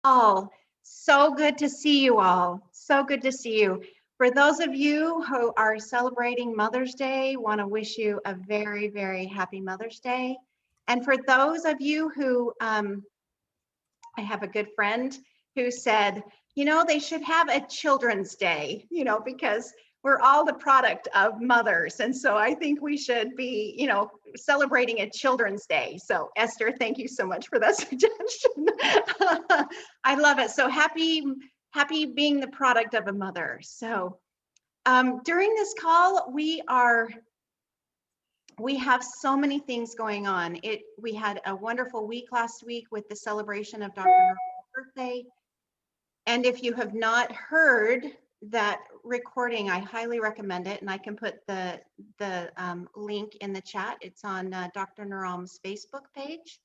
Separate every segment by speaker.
Speaker 1: all. So good to see you all. So good to see you. For those of you who are celebrating Mother's Day, want to wish you a very, very happy Mother's Day. And for those of you who, I have a good friend who said, you know, they should have a Children's Day, you know, because we're all the product of mothers. And so I think we should be, you know, celebrating a Children's Day. So Esther, thank you so much for that suggestion. I love it. So happy being the product of a mother. So during this call, we have so many things going on. We had a wonderful week last week with the celebration of Dr. Norman's birthday. And if you have not heard that recording, I highly recommend it. And I can put the link in the chat. It's on Dr. Naram's Facebook page.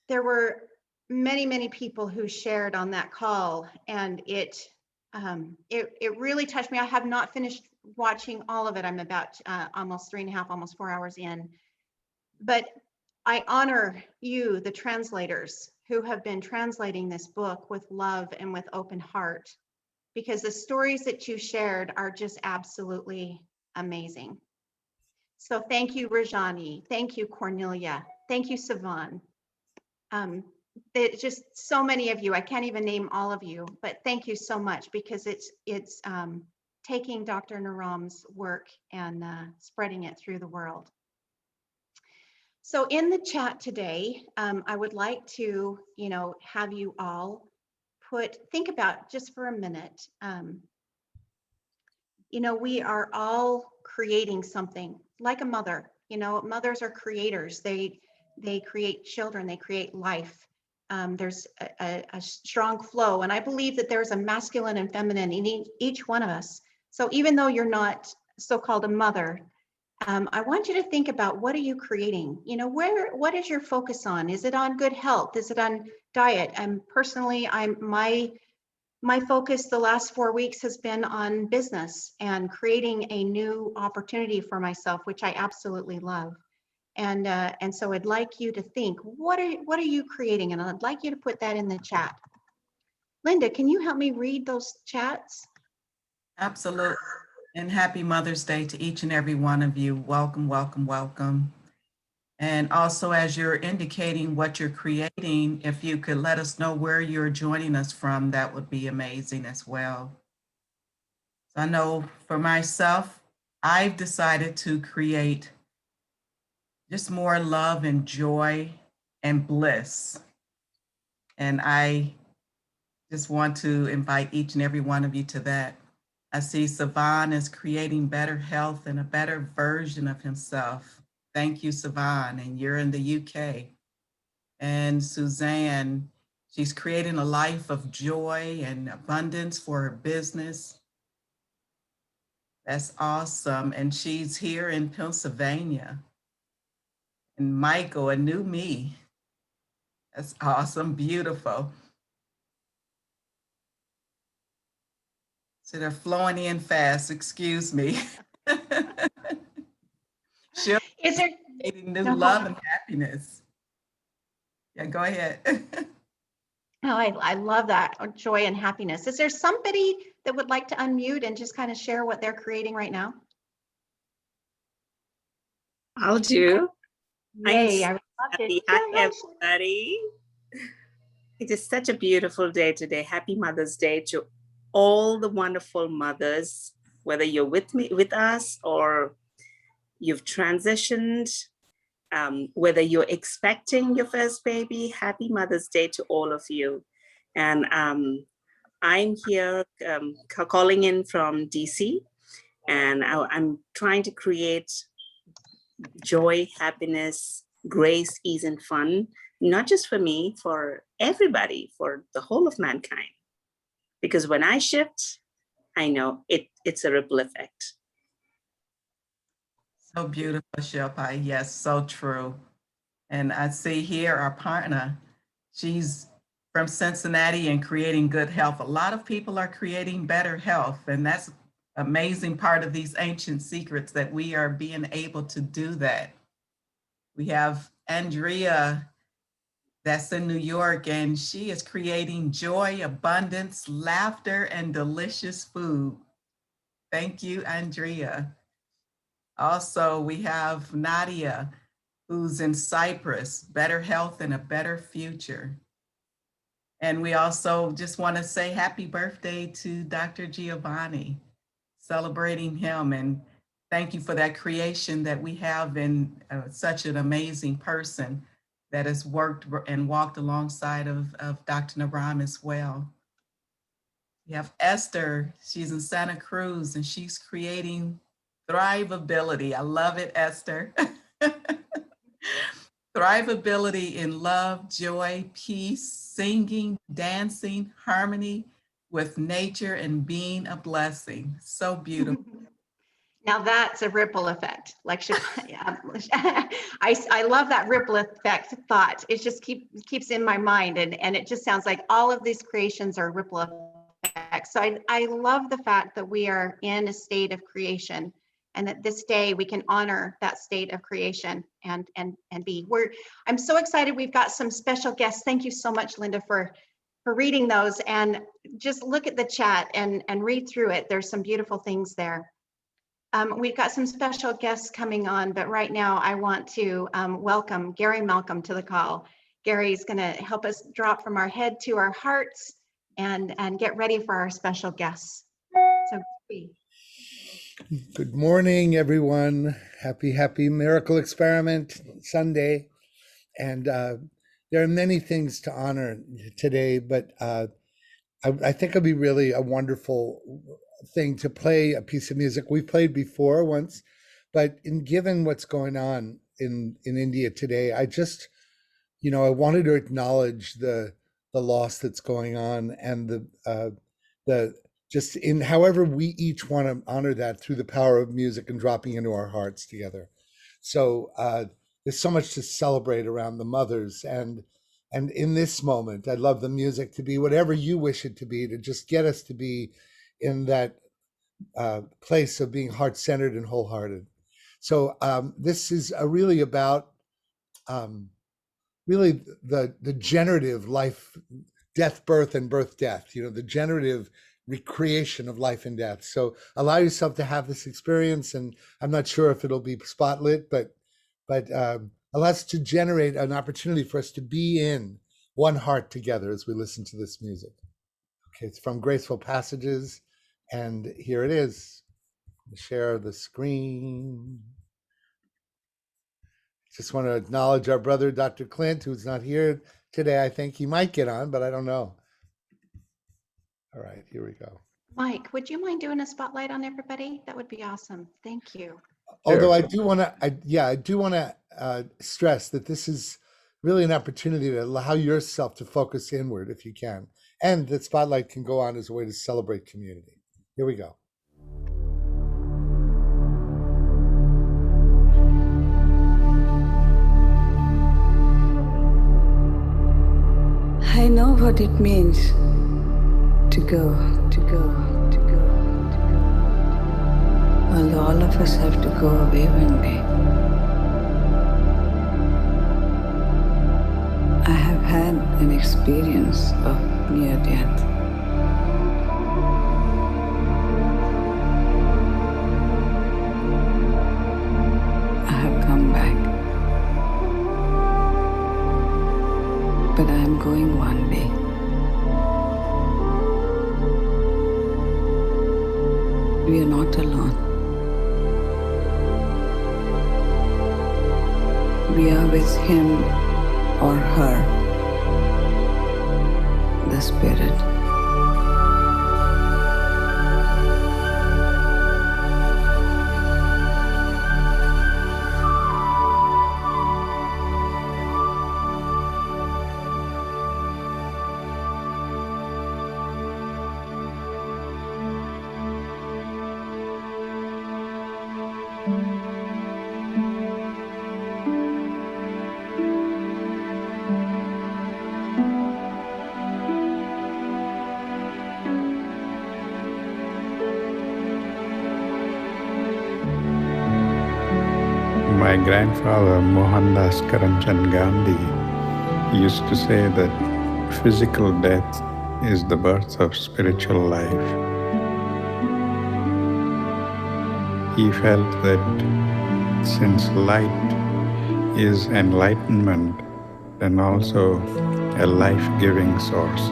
Speaker 1: There were many, many people who shared on that call, and it really touched me. I have not finished watching all of it. I'm about almost 3.5, almost 4 hours in. But I honor you, the translators, who have been translating this book with love and with open heart, because the stories that you shared are just absolutely amazing. So thank you, Rajani. Thank you, Cornelia. Thank you, Savan. It's just so many of you. I can't even name all of you, but thank you so much, because it's taking Dr. Naram's work and spreading it through the world. So in the chat today, I would like to, you know, have you all think about just for a minute. You know, we are all creating something like a mother. You know, mothers are creators. They create children. They create life. There's a strong flow, and I believe that there's a masculine and feminine in each one of us. So even though you're not so-called a mother, I want you to think about, what are you creating? You know, what is your focus on? Is it on good health? Is it on diet? And personally, my focus the last 4 weeks has been on business and creating a new opportunity for myself, which I absolutely love. And so I'd like you to think, what are you creating? And I'd like you to put that in the chat. Linda, can you help me read those chats?
Speaker 2: Absolutely. And happy Mother's Day to each and every one of you. Welcome, welcome, welcome. And also, as you're indicating what you're creating, if you could let us know where you're joining us from, that would be amazing as well. So I know for myself, I've decided to create just more love and joy and bliss. And I just want to invite each and every one of you to that. I see Savan is creating better health and a better version of himself. Thank you, Savan, and you're in the UK. And Suzanne, she's creating a life of joy and abundance for her business. That's awesome. And she's here in Pennsylvania. And Michael, a new me. That's awesome, beautiful. So they're flowing in fast, excuse me.
Speaker 1: Is there
Speaker 2: new love and happiness? Yeah, go ahead.
Speaker 1: Oh, I love that, joy and happiness. Is there somebody that would like to unmute and just kind of share what they're creating right now?
Speaker 3: I'll do.
Speaker 1: Yay, I would love to.
Speaker 3: Hi, everybody. It is such a beautiful day today. Happy Mother's Day to all the wonderful mothers, whether you're with us, or you've transitioned, whether you're expecting your first baby. Happy Mother's Day to all of you. And I'm here calling in from DC, and I'm trying to create joy, happiness, grace, ease, and fun, not just for me, for everybody, for the whole of mankind. Because when I shift, I know it's a ripple effect.
Speaker 2: So beautiful, Shilpa. Yes, so true. And I see here our partner, she's from Cincinnati and creating good health. A lot of people are creating better health, and that's amazing part of these ancient secrets, that we are being able to do that. We have Andrea that's in New York, and she is creating joy, abundance, laughter, and delicious food. Thank you, Andrea. Also, we have Nadia, who's in Cyprus, better health and a better future. And we also just want to say happy birthday to Dr. Giovanni, celebrating him, and thank you for that creation that we have in such an amazing person that has worked and walked alongside of Dr. Naram as well. We have Esther, she's in Santa Cruz and she's creating Thriveability. I love it, Esther. Thriveability in love, joy, peace, singing, dancing, harmony with nature, and being a blessing. So beautiful.
Speaker 1: Now that's a ripple effect. Like I love that ripple effect thought. It just keeps in my mind, and it just sounds like all of these creations are ripple effects. So I love the fact that we are in a state of creation, and that this day we can honor that state of creation and be. I'm so excited. We've got some special guests. Thank you so much, Linda, for reading those, and just look at the chat and read through it. There's some beautiful things there. We've got some special guests coming on, but right now I want to welcome Gary Malcolm to the call. Gary's going to help us drop from our head to our hearts and get ready for our special guests. So,
Speaker 4: good morning, everyone. Happy Miracle Experiment Sunday. And there are many things to honor today, but I think it'll be really a wonderful thing to play a piece of music we've played before once, but given what's going on in India today, I just, I wanted to acknowledge the loss that's going on, and the just in however we each want to honor that through the power of music and dropping into our hearts together. So there's so much to celebrate around the mothers, and in this moment, I'd love the music to be whatever you wish it to be, to just get us to be in that place of being heart-centered and wholehearted. So this is really about really the generative life, death, birth, and birth, death, the generative recreation of life and death. So allow yourself to have this experience, and I'm not sure if it'll be spotlit, but allow us to generate an opportunity for us to be in one heart together as we listen to this music. Okay, it's from Graceful Passages, and here it is. Share the screen. Just want to acknowledge our brother, Dr. Clint, who's not here today. I think he might get on, but I don't know. All right, here we go.
Speaker 1: Mike, would you mind doing a spotlight on everybody? That would be awesome. Thank you.
Speaker 4: Although I do want to, stress that this is really an opportunity to allow yourself to focus inward if you can. And that spotlight can go on as a way to celebrate community. Here we go.
Speaker 5: I know what it means to go. Although all of us have to go away one day. I have had an experience of near death. I have come back. But I am going one day. We are not alone. We are with him or her, the Spirit.
Speaker 6: My grandfather, Mohandas Karamchand Gandhi, used to say that physical death is the birth of spiritual life. He felt that since light is enlightenment, then also a life-giving source.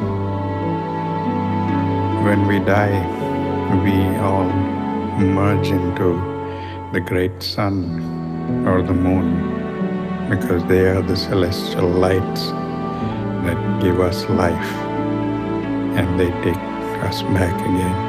Speaker 6: When we die, we all merge into the great sun or the moon, because they are the celestial lights that give us life, and they take us back again.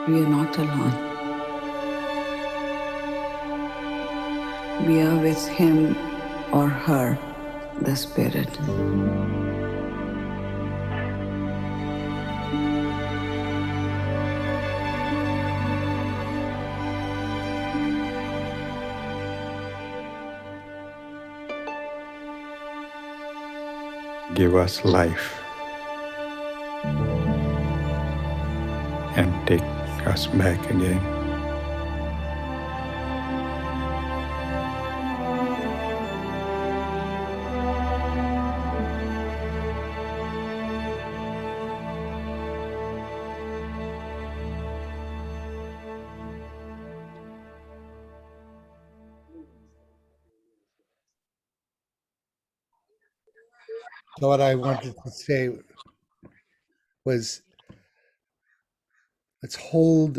Speaker 5: We are not alone. We are with him or her, the Spirit.
Speaker 6: Give us life and take us back again.
Speaker 4: So what I wanted to say was, let's hold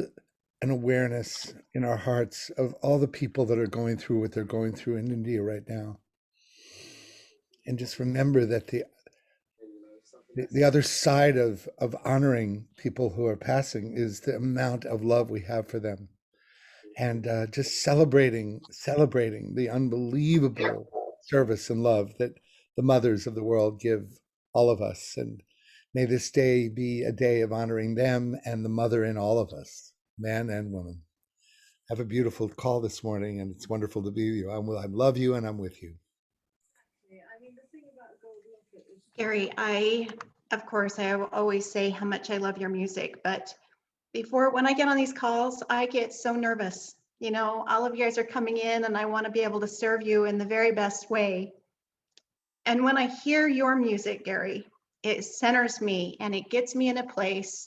Speaker 4: an awareness in our hearts of all the people that are going through what they're going through in India right now. And just remember that the other side of honoring people who are passing is the amount of love we have for them. And just celebrating the unbelievable service and love that the mothers of the world give all of us. And may this day be a day of honoring them and the mother in all of us, man and woman. Have a beautiful call this morning, and it's wonderful to be with you. I love you, and I'm with you.
Speaker 1: Gary, of course, I always say how much I love your music, but when I get on these calls, I get so nervous. You know, all of you guys are coming in and I want to be able to serve you in the very best way. And when I hear your music, Gary, it centers me and it gets me in a place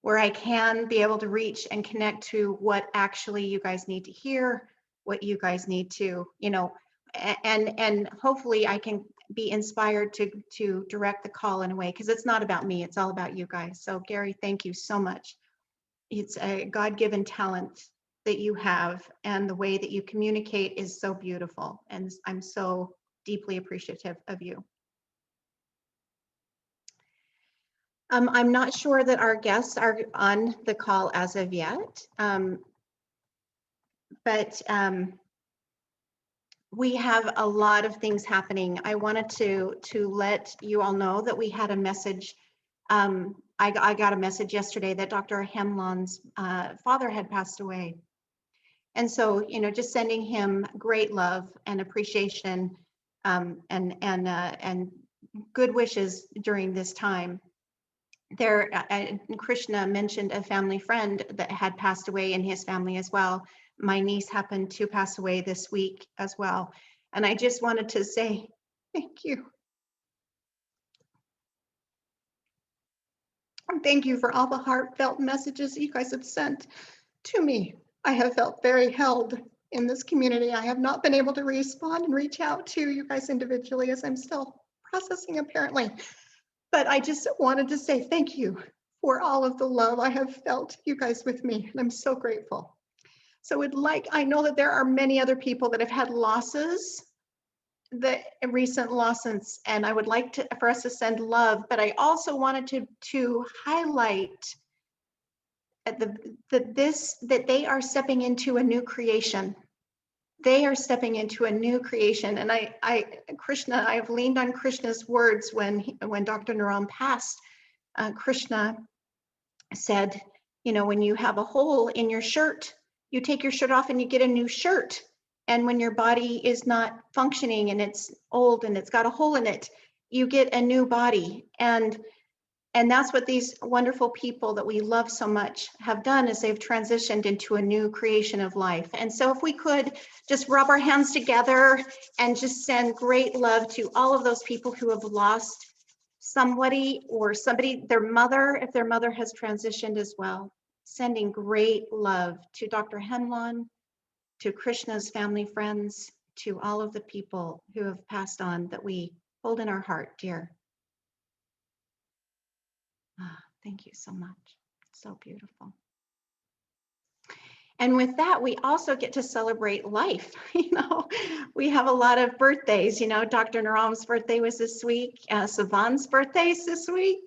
Speaker 1: where I can be able to reach and connect to what actually you guys need to hear, what you guys need to, and hopefully I can be inspired to direct the call in a way, because it's not about me, it's all about you guys. So Gary, thank you so much. It's a God-given talent that you have, and the way that you communicate is so beautiful, and I'm so deeply appreciative of you. I'm not sure that our guests are on the call as of yet, but we have a lot of things happening. I wanted to let you all know that we had a message. I got a message yesterday that Dr. Hemlon's father had passed away. And so, you know, just sending him great love and appreciation and good wishes during this time. There, Krishna mentioned a family friend that had passed away in his family as well. My niece happened to pass away this week as well. And I just wanted to say thank you. And thank you for all the heartfelt messages you guys have sent to me. I have felt very held in this community. I have not been able to respond and reach out to you guys individually, as I'm still processing apparently. But I just wanted to say thank you for all of the love I have felt, you guys with me, and I'm so grateful. So I know that there are many other people that have had losses, the recent losses, and I would like for us to send love, but I also wanted to highlight that they are stepping into a new creation. They are stepping into a new creation. And Krishna, I have leaned on Krishna's words when Dr. Naram passed. Krishna said, you know, when you have a hole in your shirt, you take your shirt off and you get a new shirt. And when your body is not functioning and it's old and it's got a hole in it, you get a new body. And that's what these wonderful people that we love so much have done, is they've transitioned into a new creation of life. And so if we could just rub our hands together and just send great love to all of those people who have lost somebody or somebody, their mother, if their mother has transitioned as well, sending great love to Dr. Hemlon, to Krishna's family friends, to all of the people who have passed on that we hold in our heart dear. Thank you so much. So beautiful. And with that, we also get to celebrate life. You know, we have a lot of birthdays. You know, Dr. Naram's birthday was this week. Savan's birthday is this week.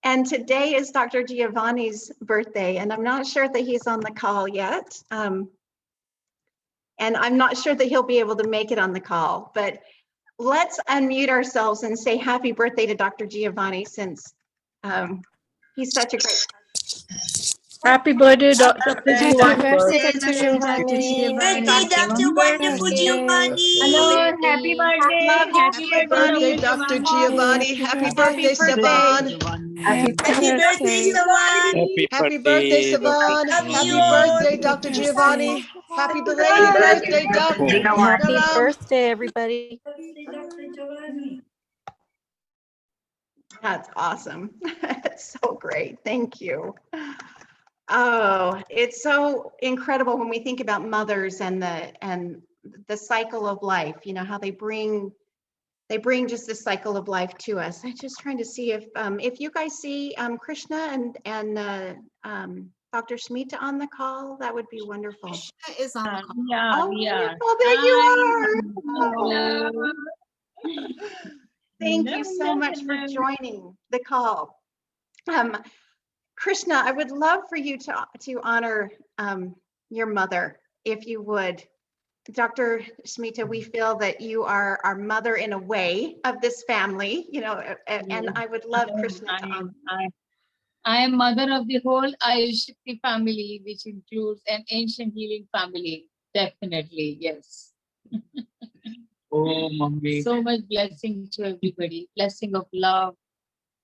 Speaker 1: And today is Dr. Giovanni's birthday. And I'm not sure that he's on the call yet. And I'm not sure that he'll be able to make it on the call. But let's unmute ourselves and say happy birthday to Dr. Giovanni, since he's such a great.
Speaker 7: Happy birthday, Dr.
Speaker 8: Happy
Speaker 7: Giovanni.
Speaker 8: birthday, Dr. Giovanni.
Speaker 9: Birthday, Dr. Wonderful Giovanni.
Speaker 8: Hello, happy birthday. Happy
Speaker 10: Birthday,
Speaker 8: birthday,
Speaker 10: Dr.
Speaker 8: Giovanni.
Speaker 10: Giovanni. Happy birthday, Savan.
Speaker 8: Happy
Speaker 9: Happy birthday, Savan.
Speaker 10: Happy birthday, Savan.
Speaker 9: Love you
Speaker 10: Happy
Speaker 9: all.
Speaker 10: birthday, Dr. Giovanni. Happy belated birthday, Dr.
Speaker 8: Happy
Speaker 10: Naram.
Speaker 8: birthday, everybody.
Speaker 1: That's awesome. It's so great. Thank you. Oh, it's so incredible when we think about mothers and the cycle of life, you know, how they bring just this cycle of life to us. I'm just trying to see if you guys see Krishna and Dr. Smita on the call, that would be wonderful.
Speaker 11: Krishna is on the call.
Speaker 8: Yeah,
Speaker 1: Oh,
Speaker 8: yeah.
Speaker 1: wonderful, there you are.
Speaker 8: Hello.
Speaker 1: Thank you so much for joining the call. Krishna, I would love for you to honor your mother, if you would. Dr. Smita, we feel that you are our mother in a way of this family, you know, and I would love Krishna to honor.
Speaker 12: I am mother of the whole Ayush Shakti family, which includes an ancient healing family. Definitely, yes.
Speaker 7: Oh, mommy.
Speaker 12: So much blessing to everybody. Blessing of love,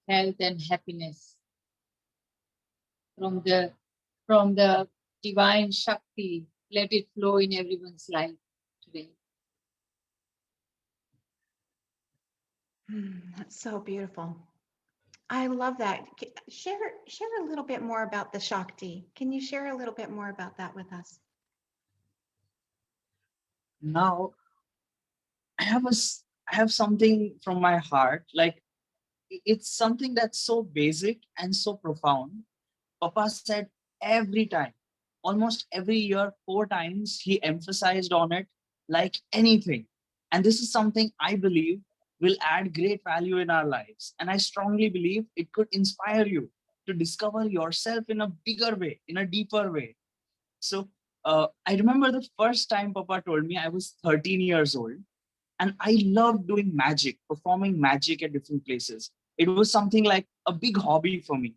Speaker 12: health, and happiness from the divine Shakti. Let it flow in everyone's life today.
Speaker 1: That's so beautiful. I love that. Share a little bit more about the Shakti. Can you share a little bit more about that with us?
Speaker 7: Now, I have something from my heart. Like it's something that's so basic and so profound. Papa said every time, almost every year, 4 times, he emphasized on it like anything. And this is something I believe will add great value in our lives. And I strongly believe it could inspire you to discover yourself in a bigger way, in a deeper way. So I remember the first time Papa told me I was 13 years old, and I loved doing magic, performing magic at different places. It was something like a big hobby for me.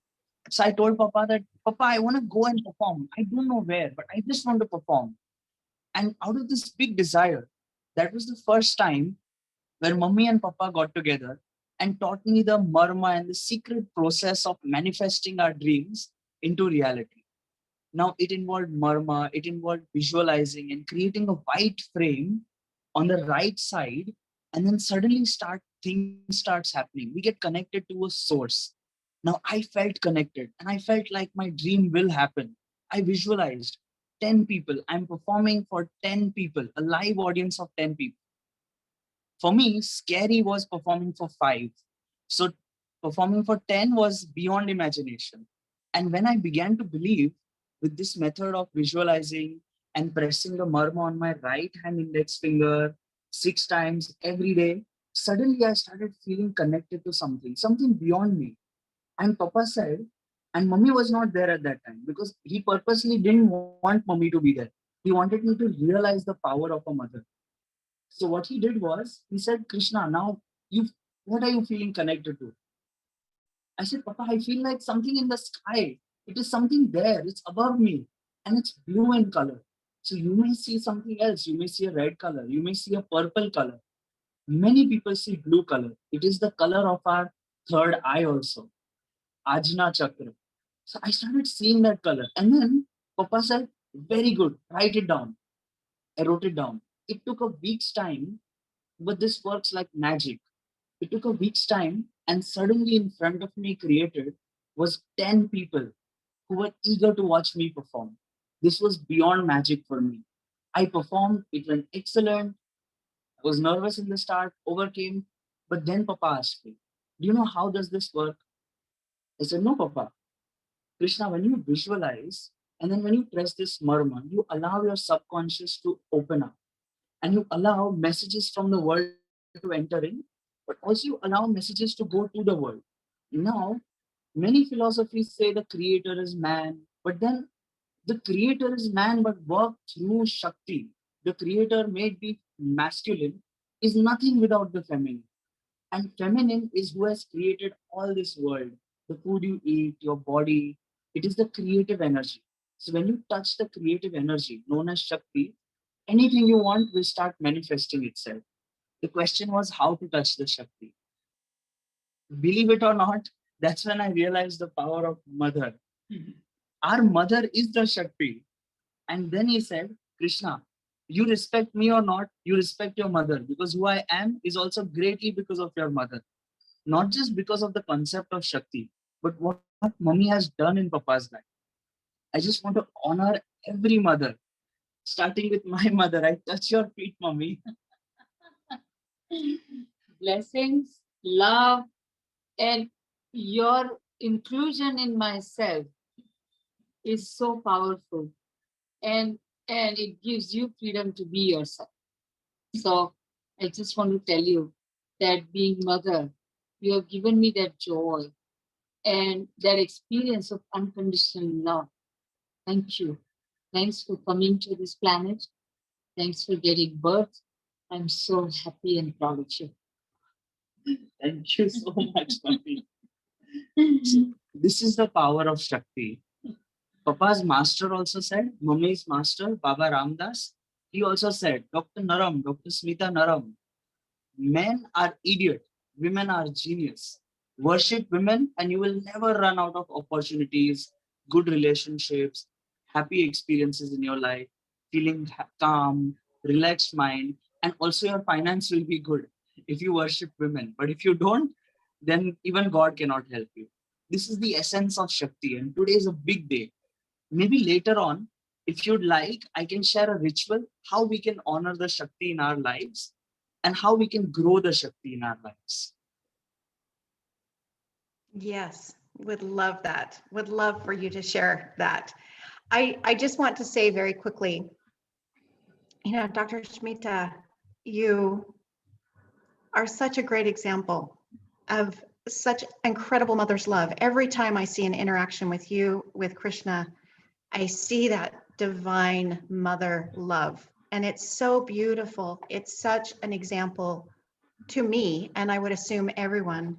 Speaker 7: So I told Papa that, Papa, I want to go and perform. I don't know where, but I just want to perform. And out of this big desire, that was the first time where Mummy and Papa got together and taught me the marma and the secret process of manifesting our dreams into reality. Now it involved marma, it involved visualizing and creating a white frame on the right side, and then suddenly things starts happening. We get connected to a source. Now I felt connected and I felt like my dream will happen. I visualized 10 people. I'm performing for 10 people, a live audience of 10 people. For me, scary was performing for 5. So performing for 10 was beyond imagination. And when I began to believe with this method of visualizing and pressing the marma on my right hand index finger 6 times every day, suddenly I started feeling connected to something beyond me. And Papa said, and Mummy was not there at that time because he purposely didn't want Mummy to be there. He wanted me to realize the power of a mother. So what he did was, he said, Krishna, now what are you feeling connected to? I said, Papa, I feel like something in the sky. It is something there. It's above me and it's blue in color. So you may see something else. You may see a red color. You may see a purple color. Many people see blue color. It is the color of our third eye also. Ajna Chakra. So I started seeing that color. And then Papa said, very good, write it down. I wrote it down. It took a week's time, but this works like magic. It took a week's time, and suddenly in front of me created was 10 people who were eager to watch me perform. This was beyond magic for me. I performed, it went excellent. I was nervous in the start, overcame, but then Papa asked me, do you know how does this work? I said, no, Papa. Krishna, when you visualize and then when you press this marma, you allow your subconscious to open up and you allow messages from the world to enter in, but also you allow messages to go to the world. Now, many philosophies say the creator is man, but then the creator is man but work through Shakti. The creator may be masculine, is nothing without the feminine. And feminine is who has created all this world. The food you eat, your body, it is the creative energy. So when you touch the creative energy known as Shakti, anything you want will start manifesting itself. The question was how to touch the Shakti. Believe it or not, that's when I realized the power of mother. Our mother is the Shakti. And then he said, Krishna, you respect me or not, you respect your mother because who I am is also greatly because of your mother. Not just because of the concept of Shakti, but what Mummy has done in Papa's life. I just want to honor every mother, starting with my mother. I touch your feet, Mummy.
Speaker 12: Blessings, love, and your inclusion in myself is so powerful, and it gives you freedom to be yourself. So I just want to tell you that being mother, you have given me that joy and that experience of unconditional love. Thank you. Thanks for coming to this planet. Thanks for getting birth. I'm so happy and proud of you.
Speaker 7: Thank you so much, Mummy. This is the power of Shakti. Papa's master also said, Mummy's master, Baba Ramdas, he also said, Dr. Naram, Dr. Smita Naram, men are idiot, women are genius. Worship women and you will never run out of opportunities, good relationships, happy experiences in your life, feeling calm, relaxed mind, and also your finance will be good if you worship women. But if you don't, then even God cannot help you. This is the essence of Shakti, and today is a big day. Maybe later on, if you'd like, I can share a ritual, how we can honor the Shakti in our lives. and how we can grow the Shakti in our lives.
Speaker 1: Yes, would love that. Would love for you to share that. I just want to say very quickly, Dr. Shmita, you are such a great example of such incredible mother's love. Every time I see an interaction with you, with Krishna, I see that divine mother love. And it's so beautiful. It's such an example to me, and I would assume everyone.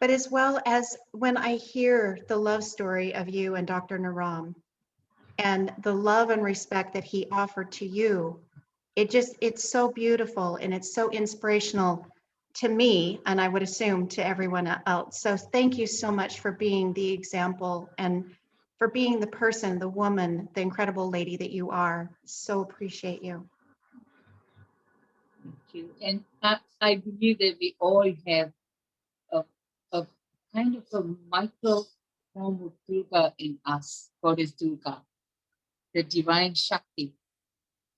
Speaker 1: But as well as when I hear the love story of you and Dr. Naram and the love and respect that he offered to you, it's so beautiful and it's so inspirational to me, and I would assume to everyone else. So thank you so much for being the example and for being the person, the woman, the incredible lady that you are. So appreciate you.
Speaker 12: Thank you. And I believe that we all have a kind of a micro form of Durga in us, Goddess Durga, the divine Shakti.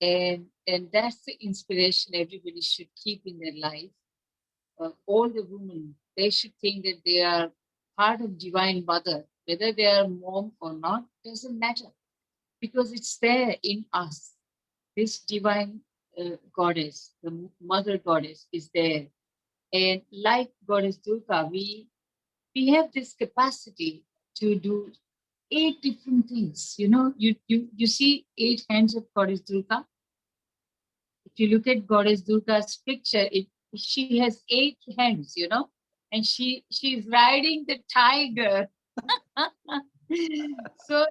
Speaker 12: And that's the inspiration everybody should keep in their life. All the women, they should think that they are part of Divine Mother, whether they are mom or not, doesn't matter, because it's there in us. This divine goddess, the mother goddess is there. And like Goddess Durga, we have this capacity to do 8 different things. You see 8 hands of Goddess Durga. If you look at Goddess Durga's picture, she has 8 hands, and she's riding the tiger. So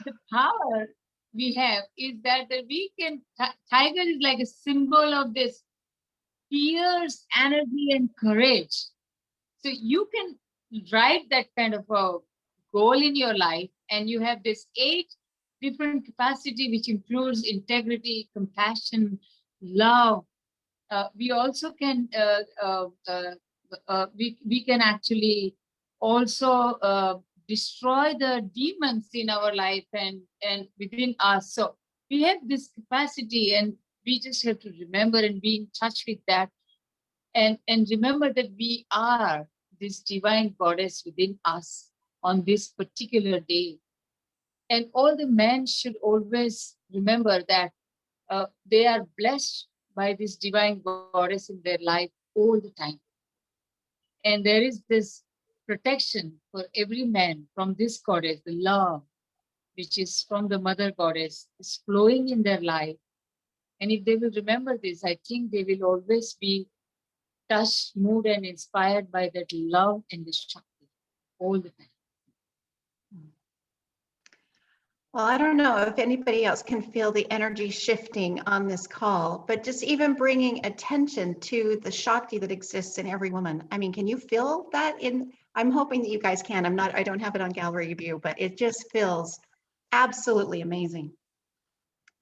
Speaker 12: the power we have is that we can, tiger is like a symbol of this fierce energy and courage. So you can write that kind of a goal in your life, and you have this 8 different capacity, which includes integrity, compassion, love. We also can we can actually also destroy the demons in our life and within us. So we have this capacity, and we just have to remember and be in touch with that, and remember that we are this divine goddess within us on this particular day. And all the men should always remember that they are blessed by this divine goddess in their life all the time. And there is this protection for every man from this goddess, the love, which is from the mother goddess, is flowing in their life. And if they will remember this, I think they will always be touched, moved, and inspired by that love and the Shakti all the time.
Speaker 1: Well, I don't know if anybody else can feel the energy shifting on this call, but just even bringing attention to the Shakti that exists in every woman. I mean, can you feel that I'm hoping that you guys can. I don't have it on gallery view, but it just feels absolutely amazing.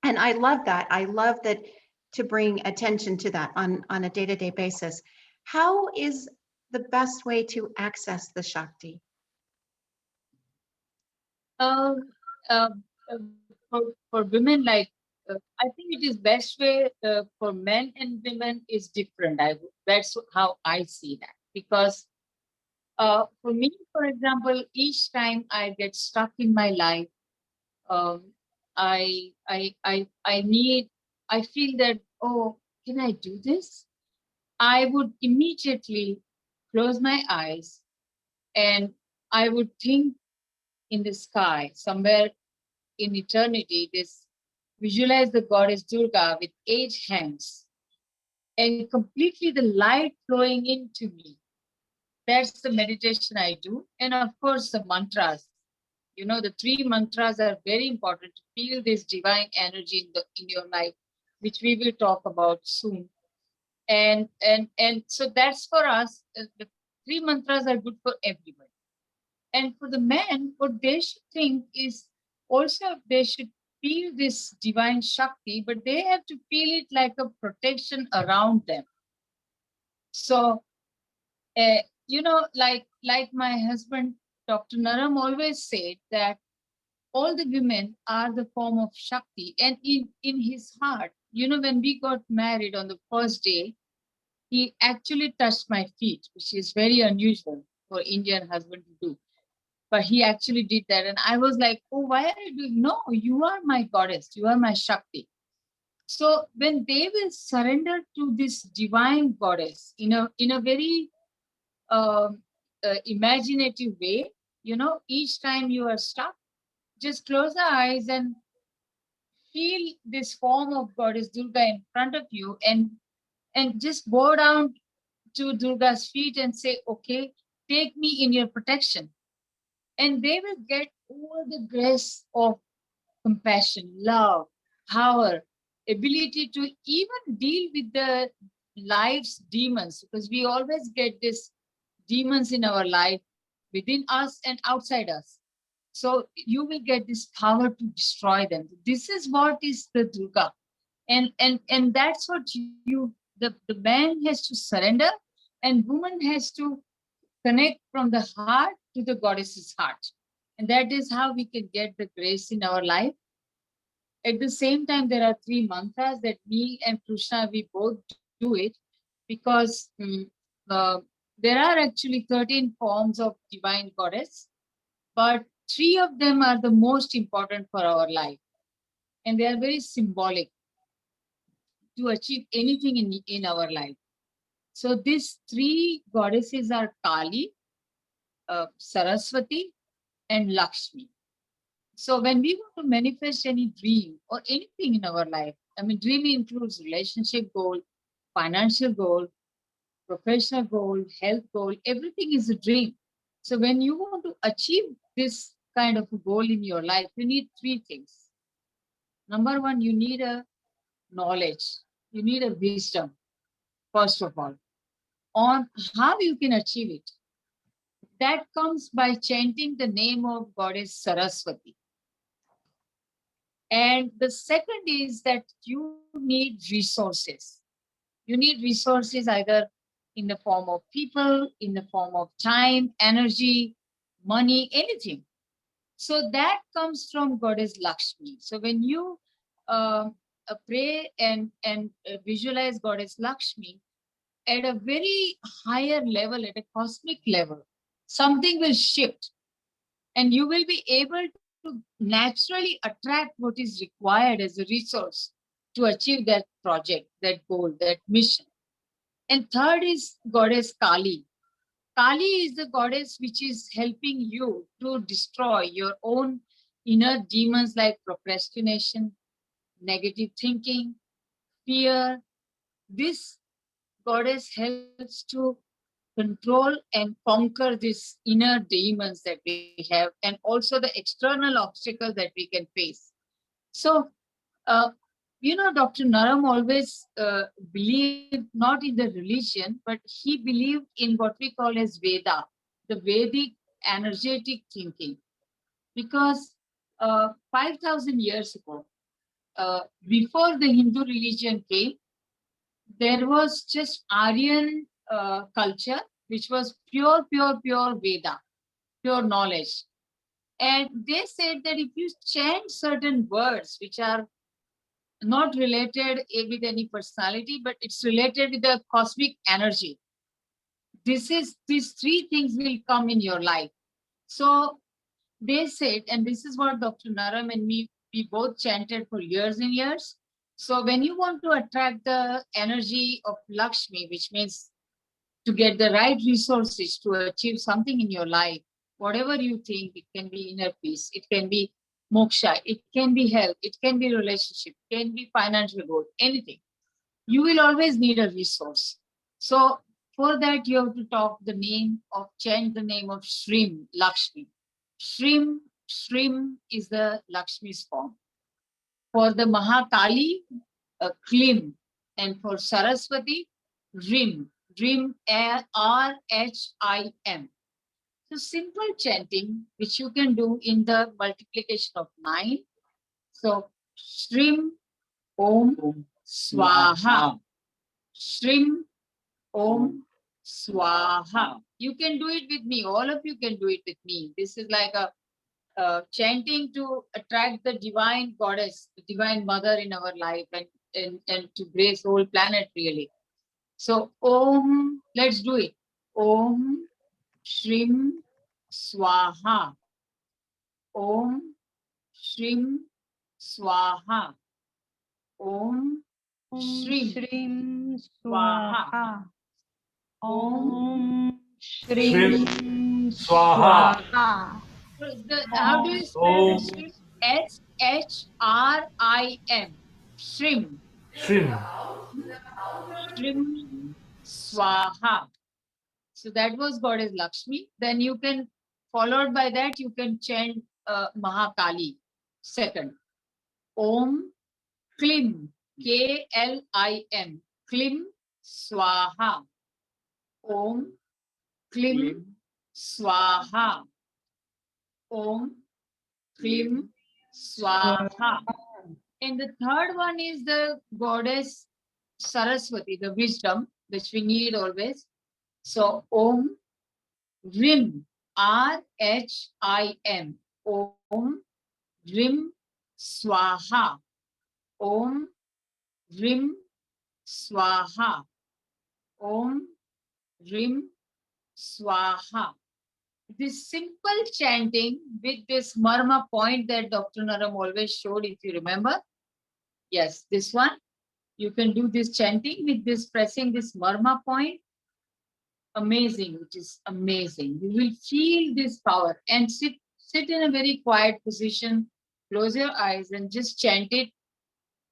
Speaker 1: And I love that. I love that, to bring attention to that on a day-to-day basis. How is the best way to access the Shakti?
Speaker 12: For women, like I think it is best way for men and women is different. That's how I see that, because for me, for example, each time I get stuck in my life, I feel that, oh, can I do this? I would immediately close my eyes and I would think in the sky, somewhere in eternity, visualize the goddess Durga with 8 hands and completely the light flowing into me. That's the meditation I do. And of course, the mantras. The 3 mantras are very important to feel this divine energy in your life, which we will talk about soon. And so that's for us. The 3 mantras are good for everybody. And for the men, what they should think is also they should feel this divine Shakti, but they have to feel it like a protection around them. So, like my husband, Dr. Naram, always said that all the women are the form of Shakti. And in his heart, when we got married on the first day, he actually touched my feet, which is very unusual for Indian husband to do. But he actually did that. And I was like, oh, why are you doing? No, you are my goddess. You are my Shakti. So when they will surrender to this divine goddess in a very imaginative way, each time you are stuck, just close the eyes and feel this form of goddess Durga in front of you, and just bow down to Durga's feet and say, okay, take me in your protection. And they will get all the grace of compassion, love, power, ability to even deal with the life's demons, because we always get these demons in our life within us and outside us. So you will get this power to destroy them. This is what is the Durga. And that's what the man has to surrender, and woman has to connect from the heart to the goddess's heart. And that is how we can get the grace in our life. At the same time, there are 3 mantras that me and Krishna, we both do it, because there are actually 13 forms of divine goddess, but 3 of them are the most important for our life. And they are very symbolic to achieve anything in our life. So these 3 goddesses are Kali, Saraswati, and Lakshmi. So when we want to manifest any dream or anything in our life, I mean, dream includes relationship goal, financial goal, professional goal, health goal, everything is a dream. So when you want to achieve this kind of a goal in your life, you need 3 things. Number 1, you need a knowledge, you need a wisdom, first of all, on how you can achieve it. That comes by chanting the name of Goddess Saraswati. And the second is that you need resources. You need resources either in the form of people, in the form of time, energy, money, anything. So that comes from Goddess Lakshmi. So when you pray and visualize Goddess Lakshmi at a very higher level, at a cosmic level, something will shift, and you will be able to naturally attract what is required as a resource to achieve that project, that goal, that mission. And third is Goddess Kali. Kali is the goddess which is helping you to destroy your own inner demons like procrastination, negative thinking, fear. This goddess helps to control and conquer these inner demons that we have, and also the external obstacles that we can face. So, Dr. Naram always believed not in the religion, but he believed in what we call as Veda, the Vedic energetic thinking. Because 5,000 years ago, before the Hindu religion came, there was just Aryan culture, which was pure Veda, pure knowledge. And they said that if you chant certain words which are not related with any personality, but it's related with the cosmic energy, these 3 things will come in your life. So they said, and this is what Dr. Naram and me, we both chanted for years and years. So when you want to attract the energy of Lakshmi, which means to get the right resources to achieve something in your life, whatever you think, it can be inner peace, it can be moksha, it can be health, it can be relationship, it can be financial goal, anything. You will always need a resource. So for that, you have to chant the name of Shrim Lakshmi. Shrim is the Lakshmi's form. For the Mahakali, Klim. And for Saraswati, Rim. Rim, R-H-I-M. So simple chanting, which you can do in the multiplication of 9. So Shrim Om Swaha. Shrim Om Swaha. You can do it with me. All of you can do it with me. This is like a chanting to attract the divine goddess, the divine mother in our life, and to grace the whole planet really. So Om, let's do it. Om Shrim Swaha. Om Shrim Swaha. Om Shrim Swaha. Om Shrim
Speaker 11: Swaha.
Speaker 12: How do you spell Shrim? S-H-R-I-M. Shrim.
Speaker 11: Shrim.
Speaker 12: Shrim Swaha. So that was Goddess Lakshmi. Then you can, followed by that, you can chant Mahakali. Second. Om Klim. K-L-I-M. Klim Swaha. Om Klim Swaha. Om Klim Swaha. And the third one is the goddess Saraswati, the wisdom, which we need always. So Om Rim, R-H-I-M. Om Rim Swaha. Om Rim Swaha. Om Rim Swaha. This simple chanting with this marma point that Dr. Naram always showed, if you remember. Yes, this one. You can do this chanting with this, pressing this marma point. Amazing, it is amazing. You will feel this power and sit in a very quiet position. Close your eyes and just chant it.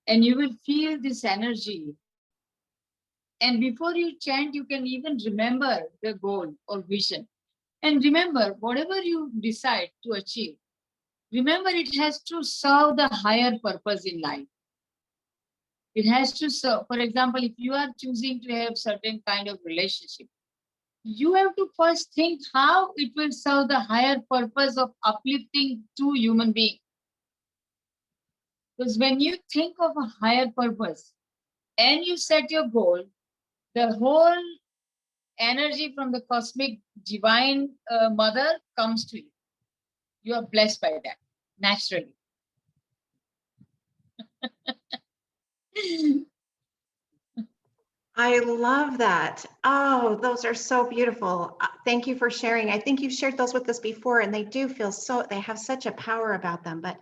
Speaker 12: And you will feel this energy. And before you chant, you can even remember the goal or vision. And remember, whatever you decide to achieve, remember it has to serve the higher purpose in life. It has to serve, for example, if you are choosing to have certain kind of relationship, you have to first think how it will serve the higher purpose of uplifting two human beings. Because when you think of a higher purpose and you set your goal, the whole energy from the cosmic divine mother comes to you. You are blessed by that, naturally.
Speaker 1: I love that. Oh, those are so beautiful. Thank you for sharing. I think you've shared those with us before, and they do feel so, they have such a power about them. But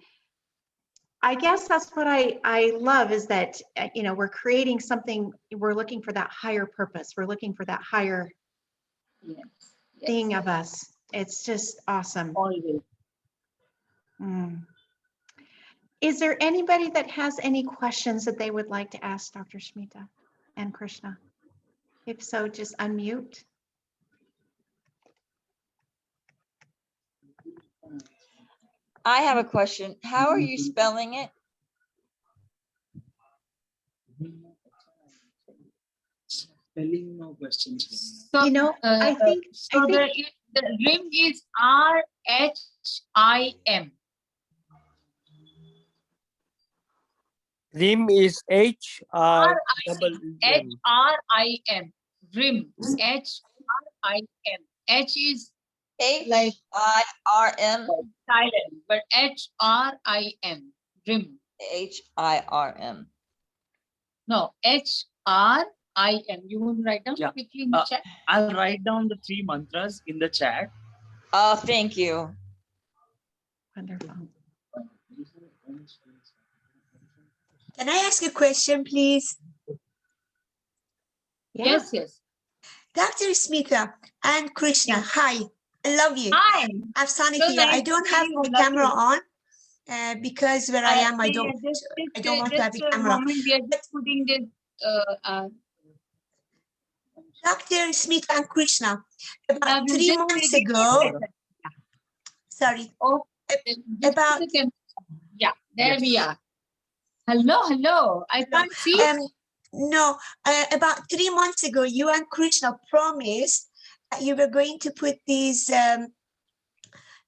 Speaker 1: I guess that's what I love is that, you know, we're creating something, we're looking for that higher purpose. We're looking for that higher thing of us. It's just awesome.
Speaker 12: Always.
Speaker 1: Is there anybody that has any questions that they would like to ask Dr. Smita and Krishna? If so, just unmute.
Speaker 8: I have a question. How are you spelling it?
Speaker 7: Spelling no questions.
Speaker 12: So,
Speaker 1: you know, I think
Speaker 12: the rim is R-H-I-M.
Speaker 13: Rim is H-I-M.
Speaker 12: H-R-I-M. Rim. H-R-I-M. H is like
Speaker 8: H-I-R-M.
Speaker 12: silent, but H-R-I-M. Rim.
Speaker 8: H-I-R-M.
Speaker 12: No, H-R-I-M. You want to write down quickly in the chat?
Speaker 7: I'll write down the 3 mantras in the chat.
Speaker 8: Oh, thank you.
Speaker 1: Wonderful.
Speaker 9: Can I ask a question, please?
Speaker 12: Yes, yes.
Speaker 9: Dr. Smita and Krishna, hi. I love you.
Speaker 12: Hi.
Speaker 9: Afsana
Speaker 12: So
Speaker 9: here. I
Speaker 12: nice
Speaker 9: don't
Speaker 12: to
Speaker 9: have
Speaker 12: see you.
Speaker 9: the
Speaker 12: Love
Speaker 9: camera
Speaker 12: you.
Speaker 9: on because where I am, I don't want to have a camera.
Speaker 12: Moment, we are just putting this.
Speaker 9: Dr. Smita and Krishna, about 3 months ago, sorry, about,
Speaker 12: yeah, there we are. Hello, hello. I can't see.
Speaker 9: No, about 3 months ago, you and Krishna promised that you were going to put these in